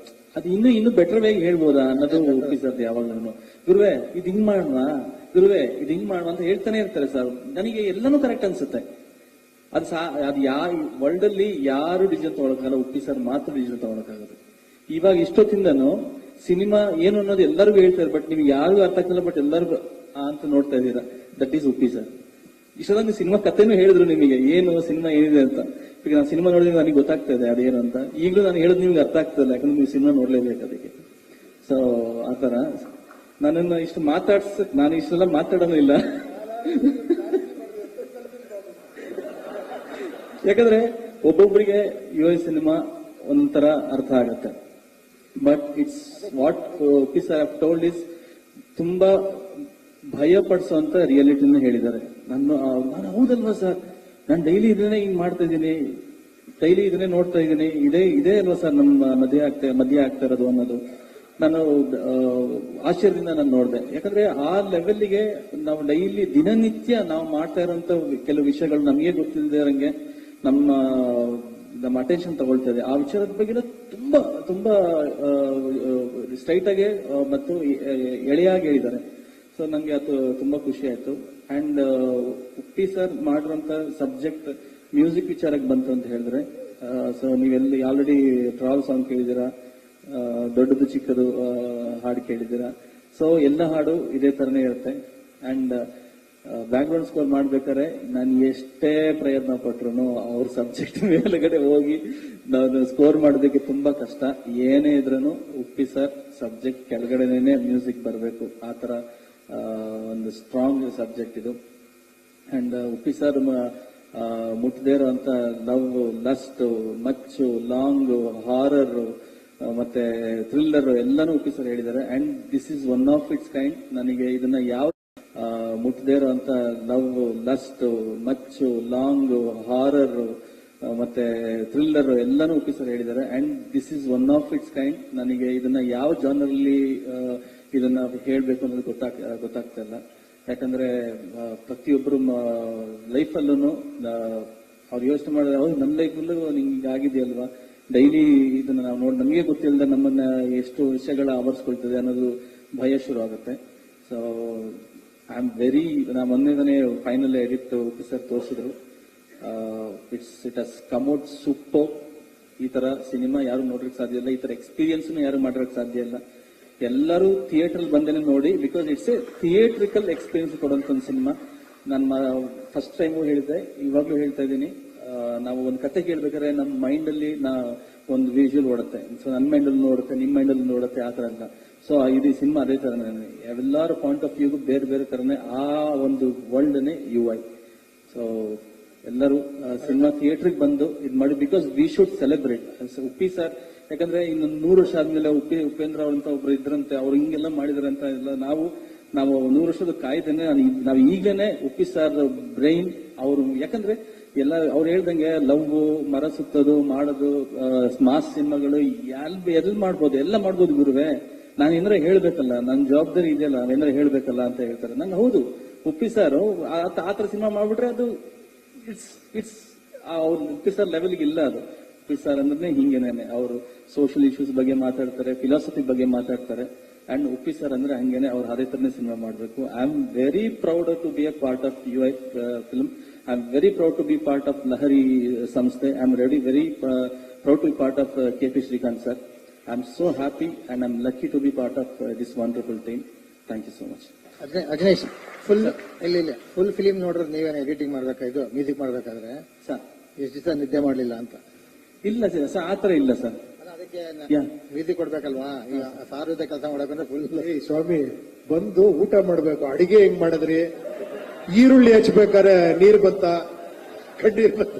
ಅದು ಇನ್ನೂ ಬೆಟರ್ ವೇಗ್ ಹೇಳ್ಬೋದಾ ಅನ್ನೋದು ಉಪ್ಪಿ ಸರ್ ಯಾವಾಗ್ಲೂ. ಗುರುವೆ ಇದು ಹಿಂಗ್ ಮಾಡೋಣ, ಗುರುವೆ ಇದು ಹಿಂಗ್ ಮಾಡೋಣ ಅಂತ ಹೇಳ್ತಾನೆ ಇರ್ತಾರೆ ಸರ್. ನನಗೆ ಎಲ್ಲನೂ ಕರೆಕ್ಟ್ ಅನ್ಸುತ್ತೆ. ಅದು ವರ್ಲ್ಡ್ ಅಲ್ಲಿ ಯಾರು ಡಿಸಿಷನ್ ತಗೊಳಕ್ಕಾಗಲ್ಲ, ಉಪ್ಪಿ ಸರ್ ಮಾತ್ರ ಡಿಸಿಷನ್ ತಗೊಳಕ್ಕಾಗದು. ಇವಾಗ ಇಷ್ಟೊತ್ತಿಂದನು ಸಿನಿಮಾ ಏನು ಅನ್ನೋದು ಎಲ್ಲರಿಗೂ ಹೇಳ್ತಾರೆ, ಬಟ್ ನಿಮ್ಗೆ ಯಾರಿಗೂ ಅರ್ಥ ಆಗ್ತಿಲ್ಲ, ಬಟ್ ಎಲ್ಲರಿಗೂ ಅಂತ ನೋಡ್ತಾ ಇದ್ದೀರಾ. That is Uppi sir. ಇಷ್ಟೊಂದು ಸಿನಿಮಾ ಕಥೆನೂ ಹೇಳಿದ್ರು ನಿಮಗೆ, ಏನು ಸಿನಿಮಾ ಏನಿದೆ ಅಂತ. ಈಗ ನಾನು ಸಿನಿಮಾ ನೋಡಿದ್ರೆ ನನಗೆ ಗೊತ್ತಾಗ್ತಾ ಇದೆ ಅದೇನು ಅಂತ. ಈಗಲೂ ನಾನು ಹೇಳೋದು ನಿಮ್ಗೆ ಅರ್ಥ ಆಗ್ತದೆ, ಯಾಕಂದ್ರೆ ನೀವು ಸಿನಿಮಾ ನೋಡ್ಲೇಬೇಕು ಅದಕ್ಕೆ. ಸೊ ಆತರ ನನ್ನನ್ನು ಇಷ್ಟು ನಾನು ಇಷ್ಟೆಲ್ಲ ಮಾತಾಡೋನು ಇಲ್ಲ. ಯಾಕಂದ್ರೆ ಒಬ್ಬೊಬ್ಬರಿಗೆ ಯುವ ಸಿನಿಮಾ ಒಂಥರ ಅರ್ಥ ಆಗತ್ತೆ. But it's what Uppi sir have told is ತುಂಬಾ ಭಯ ಪಡಿಸುವಂತ ರಿಯಾಲಿಟಿನ ಹೇಳಿದ್ದಾರೆ. ನಾನು ಹೌದಲ್ವಾ ಸರ್, ನಾನು ಡೈಲಿ ಇದನ್ನೇ ಹಿಂಗ್ ಮಾಡ್ತಾ ಇದ್ದೀನಿ, ಡೈಲಿ ಇದನ್ನೇ ನೋಡ್ತಾ ಇದ್ದೀನಿ, ಇದೇ ಅಲ್ವಾ ಸರ್ ನಮ್ಮ ಮಧ್ಯ ಆಗ್ತಾ ಇರೋದು ಅನ್ನೋದು ನಾನು ಆಶ್ಚರ್ಯದಿಂದ ನಾನು ನೋಡಿದೆ. ಯಾಕಂದ್ರೆ ಆ ಲೆವೆಲ್ಗೆ ನಾವು ಡೈಲಿ ದಿನನಿತ್ಯ ನಾವು ಮಾಡ್ತಾ ಇರೋಂತ ಕೆಲವು ವಿಷಯಗಳು ನಮಗೆ ಗೊತ್ತಿಲ್ಲದೆ ನಮ್ಮ ಅಟೆನ್ಷನ್ ತಗೊಳ್ತಾ ಇದೆ. ಆ ವಿಚಾರದ ಬಗ್ಗೆ ತುಂಬಾ ತುಂಬಾ ಸ್ಟ್ರೈಟ್ ಆಗಿ ಮತ್ತು ಎಳೆಯಾಗಿ ಹೇಳಿದ್ದಾರೆ. ಸೊ ನಂಗೆ ಅದು ತುಂಬಾ ಖುಷಿ ಆಯ್ತು. ಅಂಡ್ ಉಪ್ಪಿ ಸರ್ ಮಾಡಿರುವಂತ ಸಬ್ಜೆಕ್ಟ್ ಮ್ಯೂಸಿಕ್ ವಿಚಾರಕ್ಕೆ ಬಂತು ಅಂತ ಹೇಳಿದ್ರೆ, ಸೊ ನೀವೆಲ್ಲಿ ಆಲ್ರೆಡಿ ಟ್ರಾವೆಲ್ ಸಾಂಗ್ ಕೇಳಿದ್ದೀರಾ, ದೊಡ್ಡದು ಚಿಕ್ಕದು ಹಾಡು ಕೇಳಿದ್ದೀರಾ. ಸೊ ಎಲ್ಲ ಹಾಡು ಇದೇ ತರನೇ ಇರುತ್ತೆ. ಅಂಡ್ ಬ್ಯಾಕ್ ಗ್ರೌಂಡ್ ಸ್ಕೋರ್ ಮಾಡ್ಬೇಕಾದ್ರೆ ನಾನು ಎಷ್ಟೇ ಪ್ರಯತ್ನ ಪಟ್ರು ಅವ್ರ ಸಬ್ಜೆಕ್ಟ್ ಮೇಲ್ಗಡೆ ಹೋಗಿ ನಾನು ಸ್ಕೋರ್ ಮಾಡೋದಕ್ಕೆ ತುಂಬಾ ಕಷ್ಟ. ಏನೇ ಇದ್ರೂ ಉಪ್ಪಿ ಸರ್ ಸಬ್ಜೆಕ್ಟ್ ಕೆಳಗಡೆನೆ ಮ್ಯೂಸಿಕ್ ಬರಬೇಕು, ಆತರ ಒಂದು ಸ್ಟ್ರಾಂಗ್ ಸಬ್ಜೆಕ್ಟ್ ಇದು. ಅಂಡ್ ಉಪ್ಪಿ ಸರ್ ಮುಟ್ಟದೇ ಇರುವಂತ ಲವ್, ಲಸ್ಟ್, ಮಚ್ಚು, ಲಾಂಗ್, ಹಾರರ್ ಮತ್ತೆ ಥ್ರಿಲ್ಲರ್ ಎಲ್ಲಾನು ಉಪ್ಪಿ ಸರ್ ಹೇಳಿದ್ದಾರೆ. And this is one of it's kind. ನನಗೆ ಇದನ್ನ ಯಾವ ಮುಟ್ಟದೇ ಇರುವಂತ ಲವ್, ಲಸ್ಟ್, ಮಚ್ಚು, ಲಾಂಗ್, ಹಾರರ್ ಮತ್ತೆ ಥ್ರಿಲ್ಲರ್ ಎಲ್ಲಾನು ಉಪ್ಪಿ ಸರ್ ಹೇಳಿದ್ದಾರೆ. And this is one of it's kind. ನನಗೆ ಇದನ್ನ ಯಾವ ಜಾನರಲ್ಲಿ ಇದನ್ನ ಹೇಳ್ಬೇಕು ಅನ್ನೋದು ಗೊತ್ತಾಗ್ತಾ ಇಲ್ಲ. ಯಾಕಂದ್ರೆ ಪ್ರತಿಯೊಬ್ಬರು ಲೈಫಲ್ಲೂ ಅವ್ರು ಯೋಚನೆ ಮಾಡಿದ್ರೆ, ಹೌದು ನನ್ನ ಲೈಫಲ್ಲೂ ನಿಂಗೆ ಆಗಿದೆಯಲ್ವಾ, ಡೈಲಿ ಇದನ್ನ ನಾವು ನೋಡಿ ನಮಗೆ ಗೊತ್ತಿಲ್ಲದೆ ನಮ್ಮನ್ನ ಎಷ್ಟು ವಿಷಯಗಳ ಆವರಿಸ್ಕೊಳ್ತದೆ ಅನ್ನೋದು ಭಯ ಶುರು ಆಗುತ್ತೆ. ಸೊ ಐ ಆಮ್ ವೆರಿ ನಾ ಮೊನ್ನೆ ಫೈನಲ್ ಎಡಿಟ್ ಸರ್ ತೋರಿಸಿದ್ರು. It has come out super. ಈ ತರ ಸಿನಿಮಾ ಯಾರು ನೋಡ್ಲಿಕ್ಕೆ ಸಾಧ್ಯ ಇಲ್ಲ, ಈ ತರ ಎಕ್ಸ್ಪೀರಿಯನ್ಸ್ ಯಾರು ಮಾಡಿರಕ್ ಸಾಧ್ಯ ಇಲ್ಲ. ಎಲ್ಲರೂ ಥಿಯೇಟರ್ ಬಂದೇನೆ ನೋಡಿ, because it's A theatrical experience ಕೊಡುವಂತ ಒಂದು ಸಿನಿಮಾ. ನಾನು ಫಸ್ಟ್ ಟೈಮು ಹೇಳಿದೆ, ಇವಾಗ್ಲೂ ಹೇಳ್ತಾ ಇದ್ದೀನಿ. ನಾವು ಒಂದು ಕತೆ ಕೇಳ್ಬೇಕಾದ್ರೆ ನಮ್ಮ ಮೈಂಡ್ ಅಲ್ಲಿ ಒಂದು ವಿಜುವಲ್ ಓಡುತ್ತೆ. ಸೊ ನನ್ನ ಮೈಂಡ್ ಅಲ್ಲಿ ನೋಡುತ್ತೆ, ನಿಮ್ಮ ಮೈಂಡ್ ಅಲ್ಲಿ ನೋಡುತ್ತೆ, ಆ ತರ ಅಲ್ಲ. ಸೊ ಇದು ಸಿನಿಮಾ ಅದೇ ತರನೇ, ಎಲ್ಲಾರ ಪಾಯಿಂಟ್ ಆಫ್ ವ್ಯೂಗೂ ಬೇರೆ ಬೇರೆ ತರನೇ ಆ ಒಂದು ವರ್ಲ್ಡ್ನೇ UI. ಸೊ ಎಲ್ಲರೂ ಸಿನಿಮಾ ಥಿಯೇಟರ್ಗೆ ಬಂದು ಇದು ಮಾಡಿ, because we should celebrate. Uppi sir, ಯಾಕಂದ್ರೆ ಇನ್ನು 100 ವರ್ಷ ಆದ್ಮೇಲೆ ಉಪೇಂದ್ರ ಅವರಂತ ಒಬ್ರು ಇದ್ರಂತೆ, ಅವ್ರು ಹಿಂಗೆಲ್ಲ ಮಾಡಿದಾರೆ ಅಂತ ಇಲ್ಲ. ನಾವು 100 ವರ್ಷದ ಕಾಯ್ದೇನೆ ನಾವು ಈಗಲೇ ಉಪ್ಪಿ ಸರ್ ಬ್ರೈನ್ ಅವರು, ಯಾಕಂದ್ರೆ ಎಲ್ಲ ಅವ್ರು ಹೇಳ್ದಂಗೆ ಲವ್, ಮರ ಸುತ್ತೋದು ಮಾಡೋದು, ಮಾಸ್ ಸಿನಿಮಾಗಳು ಎಲ್ಲಿ ಮಾಡ್ಬೋದು, ಎಲ್ಲ ಮಾಡ್ಬೋದು ಗುರುವೇ. ನಾನು ಏನಾರ ಹೇಳ್ಬೇಕಲ್ಲ, ನನ್ನ ಜವಾಬ್ದಾರಿ ಇದೆಯಲ್ಲ, ನಾವೇನಾರ ಹೇಳ್ಬೇಕಲ್ಲ ಅಂತ ಹೇಳ್ತಾರೆ. ನಂಗೆ ಹೌದು, ಉಪ್ಪಿ ಸರ್ ಆತರ ಸಿನಿಮಾ ಮಾಡ್ಬಿಟ್ರೆ ಅದು ಇಟ್ಸ್ ಅವ್ರು ಉಪ್ಪಿ ಸರ್ ಲೆವೆಲ್ಗೆ ಇಲ್ಲ. ಅದು ಉಪ್ಪಿ ಸರ್ ಅಂದ್ರೆ ಹಿಂಗೇನೆ, ಅವರು ಸೋಷಿಯಲ್ ಇಶ್ಯೂಸ್ ಬಗ್ಗೆ ಮಾತಾಡ್ತಾರೆ, ಫಿಲಾಸಫಿ ಬಗ್ಗೆ ಮಾತಾಡ್ತಾರೆ. ಅಂಡ್ ಉಪ್ಪಿ ಸರ್ ಅಂದ್ರೆ ಹಂಗೇನೆ, ಅವ್ರು ಅದೇ ತರನೇ ಸಿನಿಮಾ ಮಾಡಬೇಕು. I am very proud to be a part of UI film. I am very proud to be part of Lahari ಸಂಸ್ಥೆ. I am very proud to be part of KP Srikanth sir. I am so happy and I am lucky to be part of this wonderful team. Thank you so much. Ajaneesh, ಇಲ್ಲ full film ನೋಡ್ರೆ ನೀವೇನು editing ಮಾಡ್ಬೇಕಾಯ್ತು, music ಮಾಡ್ಬೇಕಾದ್ರೆ sir ಎಷ್ಟು ದಿವಸ ನಿದ್ದೆ ಮಾಡ್ಲಿಲ್ಲ ಅಂತ? ಇಲ್ಲ ಸರ್, ಆತರ ಇಲ್ಲ ಸರ್. ಅದಕ್ಕೆ ಮ್ಯೂಸಿಕ್ ಕೊಡ್ಬೇಕಲ್ವಾ? ಈಗ ಸಾರ್ ಜೊತೆ ಕೆಲಸ ಮಾಡಬೇಕಂದ್ರೆ ಫುಲ್. ಸ್ವಾಮಿ, ಬಂದು ಊಟ ಮಾಡ್ಬೇಕು. ಅಡಿಗೆ ಹೆಂಗ್ ಮಾಡಿದ್ರಿ? ಈರುಳ್ಳಿ ಹಚ್ಬೇಕಾದ್ರೆ ನೀರ್ ಬಂತ, ಕಣ್ಣೀರ್ ಬಂತ,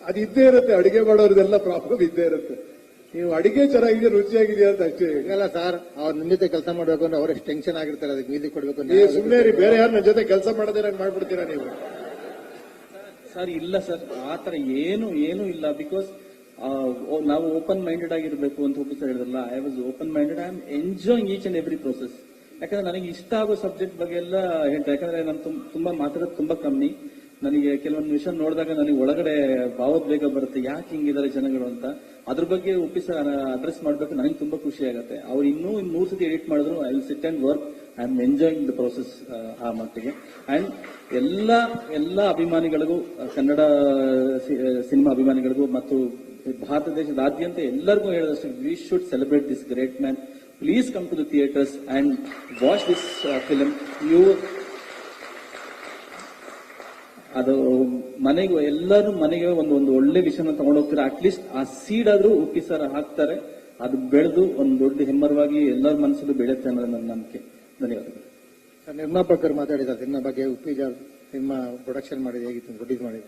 ಅದು ಇದ್ದೇ ಇರುತ್ತೆ. ಅಡಿಗೆ ಮಾಡೋರ್ದೆಲ್ಲ ಪ್ರಾಬ್ಲಮ್ ಇದ್ದೇ ಇರುತ್ತೆ. ನೀವು ಅಡಿಗೆ ಚೆನ್ನಾಗಿದೆ, ರುಚಿಯಾಗಿದೆಯಾ ಅಂತ ಅಷ್ಟೇ. ಇಲ್ಲ ಸರ್, ಅವ್ರ ನಿಮ್ ಜೊತೆ ಕೆಲಸ ಮಾಡ್ಬೇಕು ಅಂದ್ರೆ ಅವ್ರ ಎಷ್ಟು ಟೆನ್ಷನ್ ಆಗಿರ್ತಾರೆ, ಅದಕ್ಕೆ ಮ್ಯೂಸಿಕ್ ಕೊಡ್ಬೇಕು. ನೀವು ಸುಮ್ಮನೆ ಬೇರೆ ಯಾರು ನನ್ನ ಜೊತೆ ಕೆಲಸ ಮಾಡದೇ ಮಾಡ್ಬಿಡ್ತೀರಾ ನೀವು? ಸರ್ ಇಲ್ಲ ಸರ್, ಆತರ ಏನು ಇಲ್ಲ. ಬಿಕಾಸ್ ನಾವು ಓಪನ್ ಮೈಂಡೆಡ್ ಆಗಿರ್ಬೇಕು ಅಂತ ಒಬ್ಬ ಸರ್ ಹೇಳಿದ್ರಲ್ಲ, I was open minded. I am enjoying each and every process. ಯಾಕಂದ್ರೆ ನನಗೆ ಇಷ್ಟ ಆಗೋ ಸಬ್ಜೆಕ್ಟ್ ಬಗ್ಗೆ ಎಲ್ಲ ಹೇಳ್ತಾರೆ. ಯಾಕಂದ್ರೆ ನಾನು ತುಂಬಾ ಮಾತಾಡೋದು ತುಂಬಾ ಕಮ್ಮಿ. ನನಗೆ ಕೆಲವೊಂದು ವಿಷಯ ನೋಡಿದಾಗ ನನಗೆ ಒಳಗಡೆ ಭಾವೋದ್ವೇಗ ಬರುತ್ತೆ, ಯಾಕೆ ಹಿಂಗಿದ್ದಾರೆ ಜನಗಳು ಅಂತ. ಅದ್ರ ಬಗ್ಗೆ ಉಪ್ಪಿ ಸರ್ ಅಡ್ರೆಸ್ ಮಾಡ್ಬೇಕು, ನನಗೆ ತುಂಬಾ ಖುಷಿ ಆಗುತ್ತೆ. ಅವ್ರು ಇನ್ನೂ 100 ಸತಿ ಎಡಿಟ್ ಮಾಡಿದ್ರು, I will sit and work. I am enjoying the process ಆ ಮಟ್ಟಿಗೆ. ಅಂಡ್ ಎಲ್ಲ ಅಭಿಮಾನಿಗಳಿಗೂ, ಕನ್ನಡ ಸಿನಿಮಾ ಅಭಿಮಾನಿಗಳಿಗೂ ಮತ್ತು ಭಾರತ ದೇಶದಾದ್ಯಂತ ಎಲ್ಲರಿಗೂ ಹೇಳೋದಷ್ಟು, we should celebrate this great man. Please come to the theatres and watch this film. ಅದು ಎಲ್ಲರೂ ಮನೆಗೆ ಒಂದು ಒಳ್ಳೆ ವಿಷಯನ ತಗೊಂಡೋಗ್ತಾರೆ. ಅಟ್ಲೀಸ್ಟ್ ಆ ಸೀಡ್ ಆದ್ರೂ ಉಪ್ಪಿ ಸರ್ ಹಾಕ್ತಾರೆ, ಅದು ಬೆಳೆದು ಒಂದು ದೊಡ್ಡ ಹೆಮ್ಮರವಾಗಿ ಎಲ್ಲರ ಮನಸ್ಸಲ್ಲೂ ಬೆಳೆಯುತ್ತೆ ಅನ್ನೋದು ನನ್ನ ನಂಬಿಕೆ. ಧನ್ಯವಾದಗಳು. ನಿರ್ಮಾಪಕರು ಮಾತಾಡಿದ್ದಾರೆ ಸಿನಿಮಾ ಬಗ್ಗೆ. ಉಪ್ಪಿ ಸಿನಿಮಾ ಪ್ರೊಡಕ್ಷನ್ ಮಾಡಿದೆ, ಹೇಗಿತ್ತು, ಪ್ರೊಡ್ಯೂಸ್ ಮಾಡಿದೆ?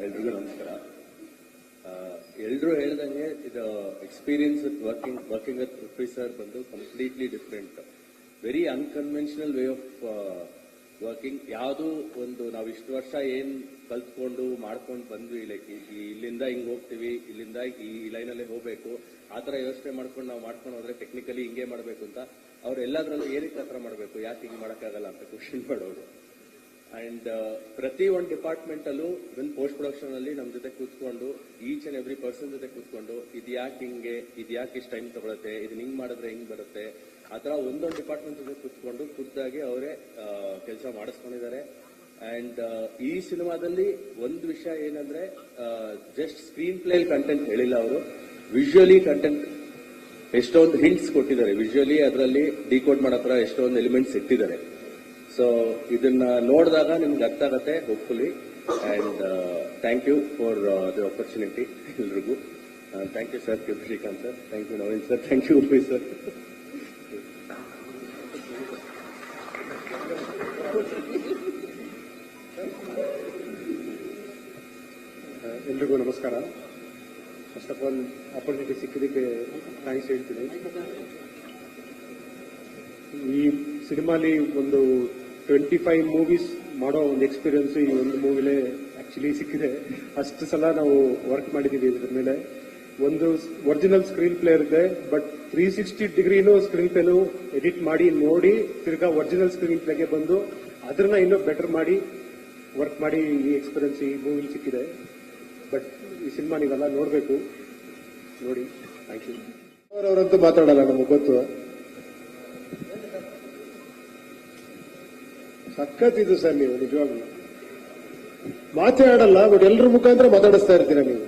ಎಲ್ರಿಗೂ ನಮಸ್ಕಾರ. ಎಲ್ರು ಹೇಳ್ದಂಗೆ ಇದು experience with working with Uppi sir ಬಂದು completely different, very unconventional way of working. ಯಾವುದು ಒಂದು ನಾವು ಇಷ್ಟು ವರ್ಷ ಏನ್ ಕಲ್ತ್ಕೊಂಡು ಮಾಡ್ಕೊಂಡು ಬಂದ್ವಿ, ಲೈಕ್ ಇಲ್ಲಿಂದ ಹಿಂಗ್ ಹೋಗ್ತೀವಿ, ಇಲ್ಲಿಂದ ಈ ಲೈನಲ್ಲೇ ಹೋಗ್ಬೇಕು, ಆತರ ಯೋಚನೆ ಮಾಡ್ಕೊಂಡು ನಾವು ಮಾಡ್ಕೊಂಡು ಹೋದ್ರೆ ಟೆಕ್ನಿಕಲಿ ಹಿಂಗೆ ಮಾಡ್ಬೇಕು ಅಂತ. ಅವ್ರು ಎಲ್ಲದ್ರಲ್ಲೂ ಏನಕ್ಕೆ ಆತರ ಮಾಡ್ಬೇಕು, ಯಾಕೆ ಹಿಂಗ್ ಮಾಡಕ್ಕಾಗಲ್ಲ ಅಂತ ಕ್ವಶನ್ ಮಾಡೋರು. ಅಂಡ್ ಪ್ರತಿ ಒಂದು ಡಿಪಾರ್ಟ್ಮೆಂಟ್ ಅಲ್ಲೂ ಇವನ್ ಪೋಸ್ಟ್ ಪ್ರೊಡಕ್ಷನ್ ಅಲ್ಲಿ ನಮ್ ಜೊತೆ ಕೂತ್ಕೊಂಡು, ಈಚ್ ಅಂಡ್ ಎವ್ರಿ ಪರ್ಸನ್ ಜೊತೆ ಕೂತ್ಕೊಂಡು, ಇದು ಯಾಕೆ ಹಿಂಗೆ, ಇದು ಯಾಕೆ ಇಷ್ಟು ಟೈಮ್ ತಗೊಳುತ್ತೆ, ಇದನ್ನ ಹಿಂಗ್ ಮಾಡಿದ್ರೆ ಹಿಂಗ್ ಬರುತ್ತೆ, ಆತರ ಒಂದೊಂದು ಡಿಪಾರ್ಟ್ಮೆಂಟ್ ಜೊತೆ ಕೂತ್ಕೊಂಡು ಖುದ್ದಾಗಿ ಅವರೇ ಕೆಲಸ ಮಾಡಿಸ್ಕೊಂಡಿದ್ದಾರೆ. ಅಂಡ್ ಈ ಸಿನಿಮಾದಲ್ಲಿ ಒಂದು ವಿಷಯ ಏನಂದ್ರೆ, ಜಸ್ಟ್ ಸ್ಕ್ರೀನ್ ಪ್ಲೇ ಕಂಟೆಂಟ್ ಹೇಳಿಲ್ಲ ಅವರು, ವಿಜುವಲಿ ಕಂಟೆಂಟ್ ಎಷ್ಟೊಂದು ಹಿಂಟ್ಸ್ ಕೊಟ್ಟಿದ್ದಾರೆ. ವಿಜುವಲಿ ಅದರಲ್ಲಿ ಡಿಕೋಡ್ ಮಾಡೋ ಎಷ್ಟೊಂದು ಎಲಿಮೆಂಟ್ಸ್ ಇಟ್ಟಿದ್ದಾರೆ. ಸೊ ಇದನ್ನ ನೋಡಿದಾಗ ನಿಮ್ಗೆ ಅರ್ಥ ಆಗತ್ತೆ hopefully. And thank you for the opportunity ಎಲ್ರಿಗೂ. Thank you sir, KP Srikanth sir, thank you Naveen sir, thank you Uppi sir. ಎಲ್ರಿಗೂ ನಮಸ್ಕಾರ. ಫಸ್ಟ್ ಆಫ್ ಆಲ್ ಆಪರ್ಚುನಿಟಿ ಸಿಕ್ಕಿದ್ದಕ್ಕೆ ಥ್ಯಾಂಕ್ಸ್ ಹೇಳ್ತೀನಿ. ಈ ಸಿನಿಮಾಲಿ ಒಂದು 25 ಮೂವೀಸ್ ಮಾಡೋ ಒಂದು ಎಕ್ಸ್ಪೀರಿಯನ್ಸ್ ಈ ಒಂದು ಮೂವಿಲೇ ಆಕ್ಚುಲಿ ಸಿಕ್ಕಿದೆ. ಅಷ್ಟು ಸಲ ನಾವು ವರ್ಕ್ ಮಾಡಿದ್ದೀವಿ ಇದ್ರ ಮೇಲೆ. ಒಂದು ಒರಿಜಿನಲ್ ಸ್ಕ್ರೀನ್ ಪ್ಲೇ ಇದೆ, ಬಟ್ 360 ಡಿಗ್ರಿನೂ ಸ್ಕ್ರೀನ್ ಪ್ಲೇನು ಎಡಿಟ್ ಮಾಡಿ ನೋಡಿ ತಿರ್ಗಾ ಒರಿಜಿನಲ್ ಸ್ಕ್ರೀನ್ ಪ್ಲೇಗೆ ಬಂದು ಅದನ್ನ ಇನ್ನೂ ಬೆಟರ್ ಮಾಡಿ ವರ್ಕ್ ಮಾಡಿ ಈ ಎಕ್ಸ್ಪೀರಿಯನ್ಸ್ ಈ ಮೂವಿ ಸಿಕ್ಕಿದೆ. ಬಟ್ ಈ ಸಿನಿಮಾ ನೀವೆಲ್ಲ ನೋಡಬೇಕು, ನೋಡಿ. Thank you. ಅವರಂತೂ ಮಾತಾಡಲ್ಲ, ನಮಗೆ ಗೊತ್ತು. ಸಖತ್ ಇದು ಸರ್, ನೀವು ನಿಜವಾಗ್ಲು ಮಾತೇ ಆಡಲ್ಲ, ಬಟ್ ಎಲ್ಲರ ಮುಖಾಂತರ ಮಾತಾಡಿಸ್ತಾ ಇರ್ತೀರಾ ನೀವು.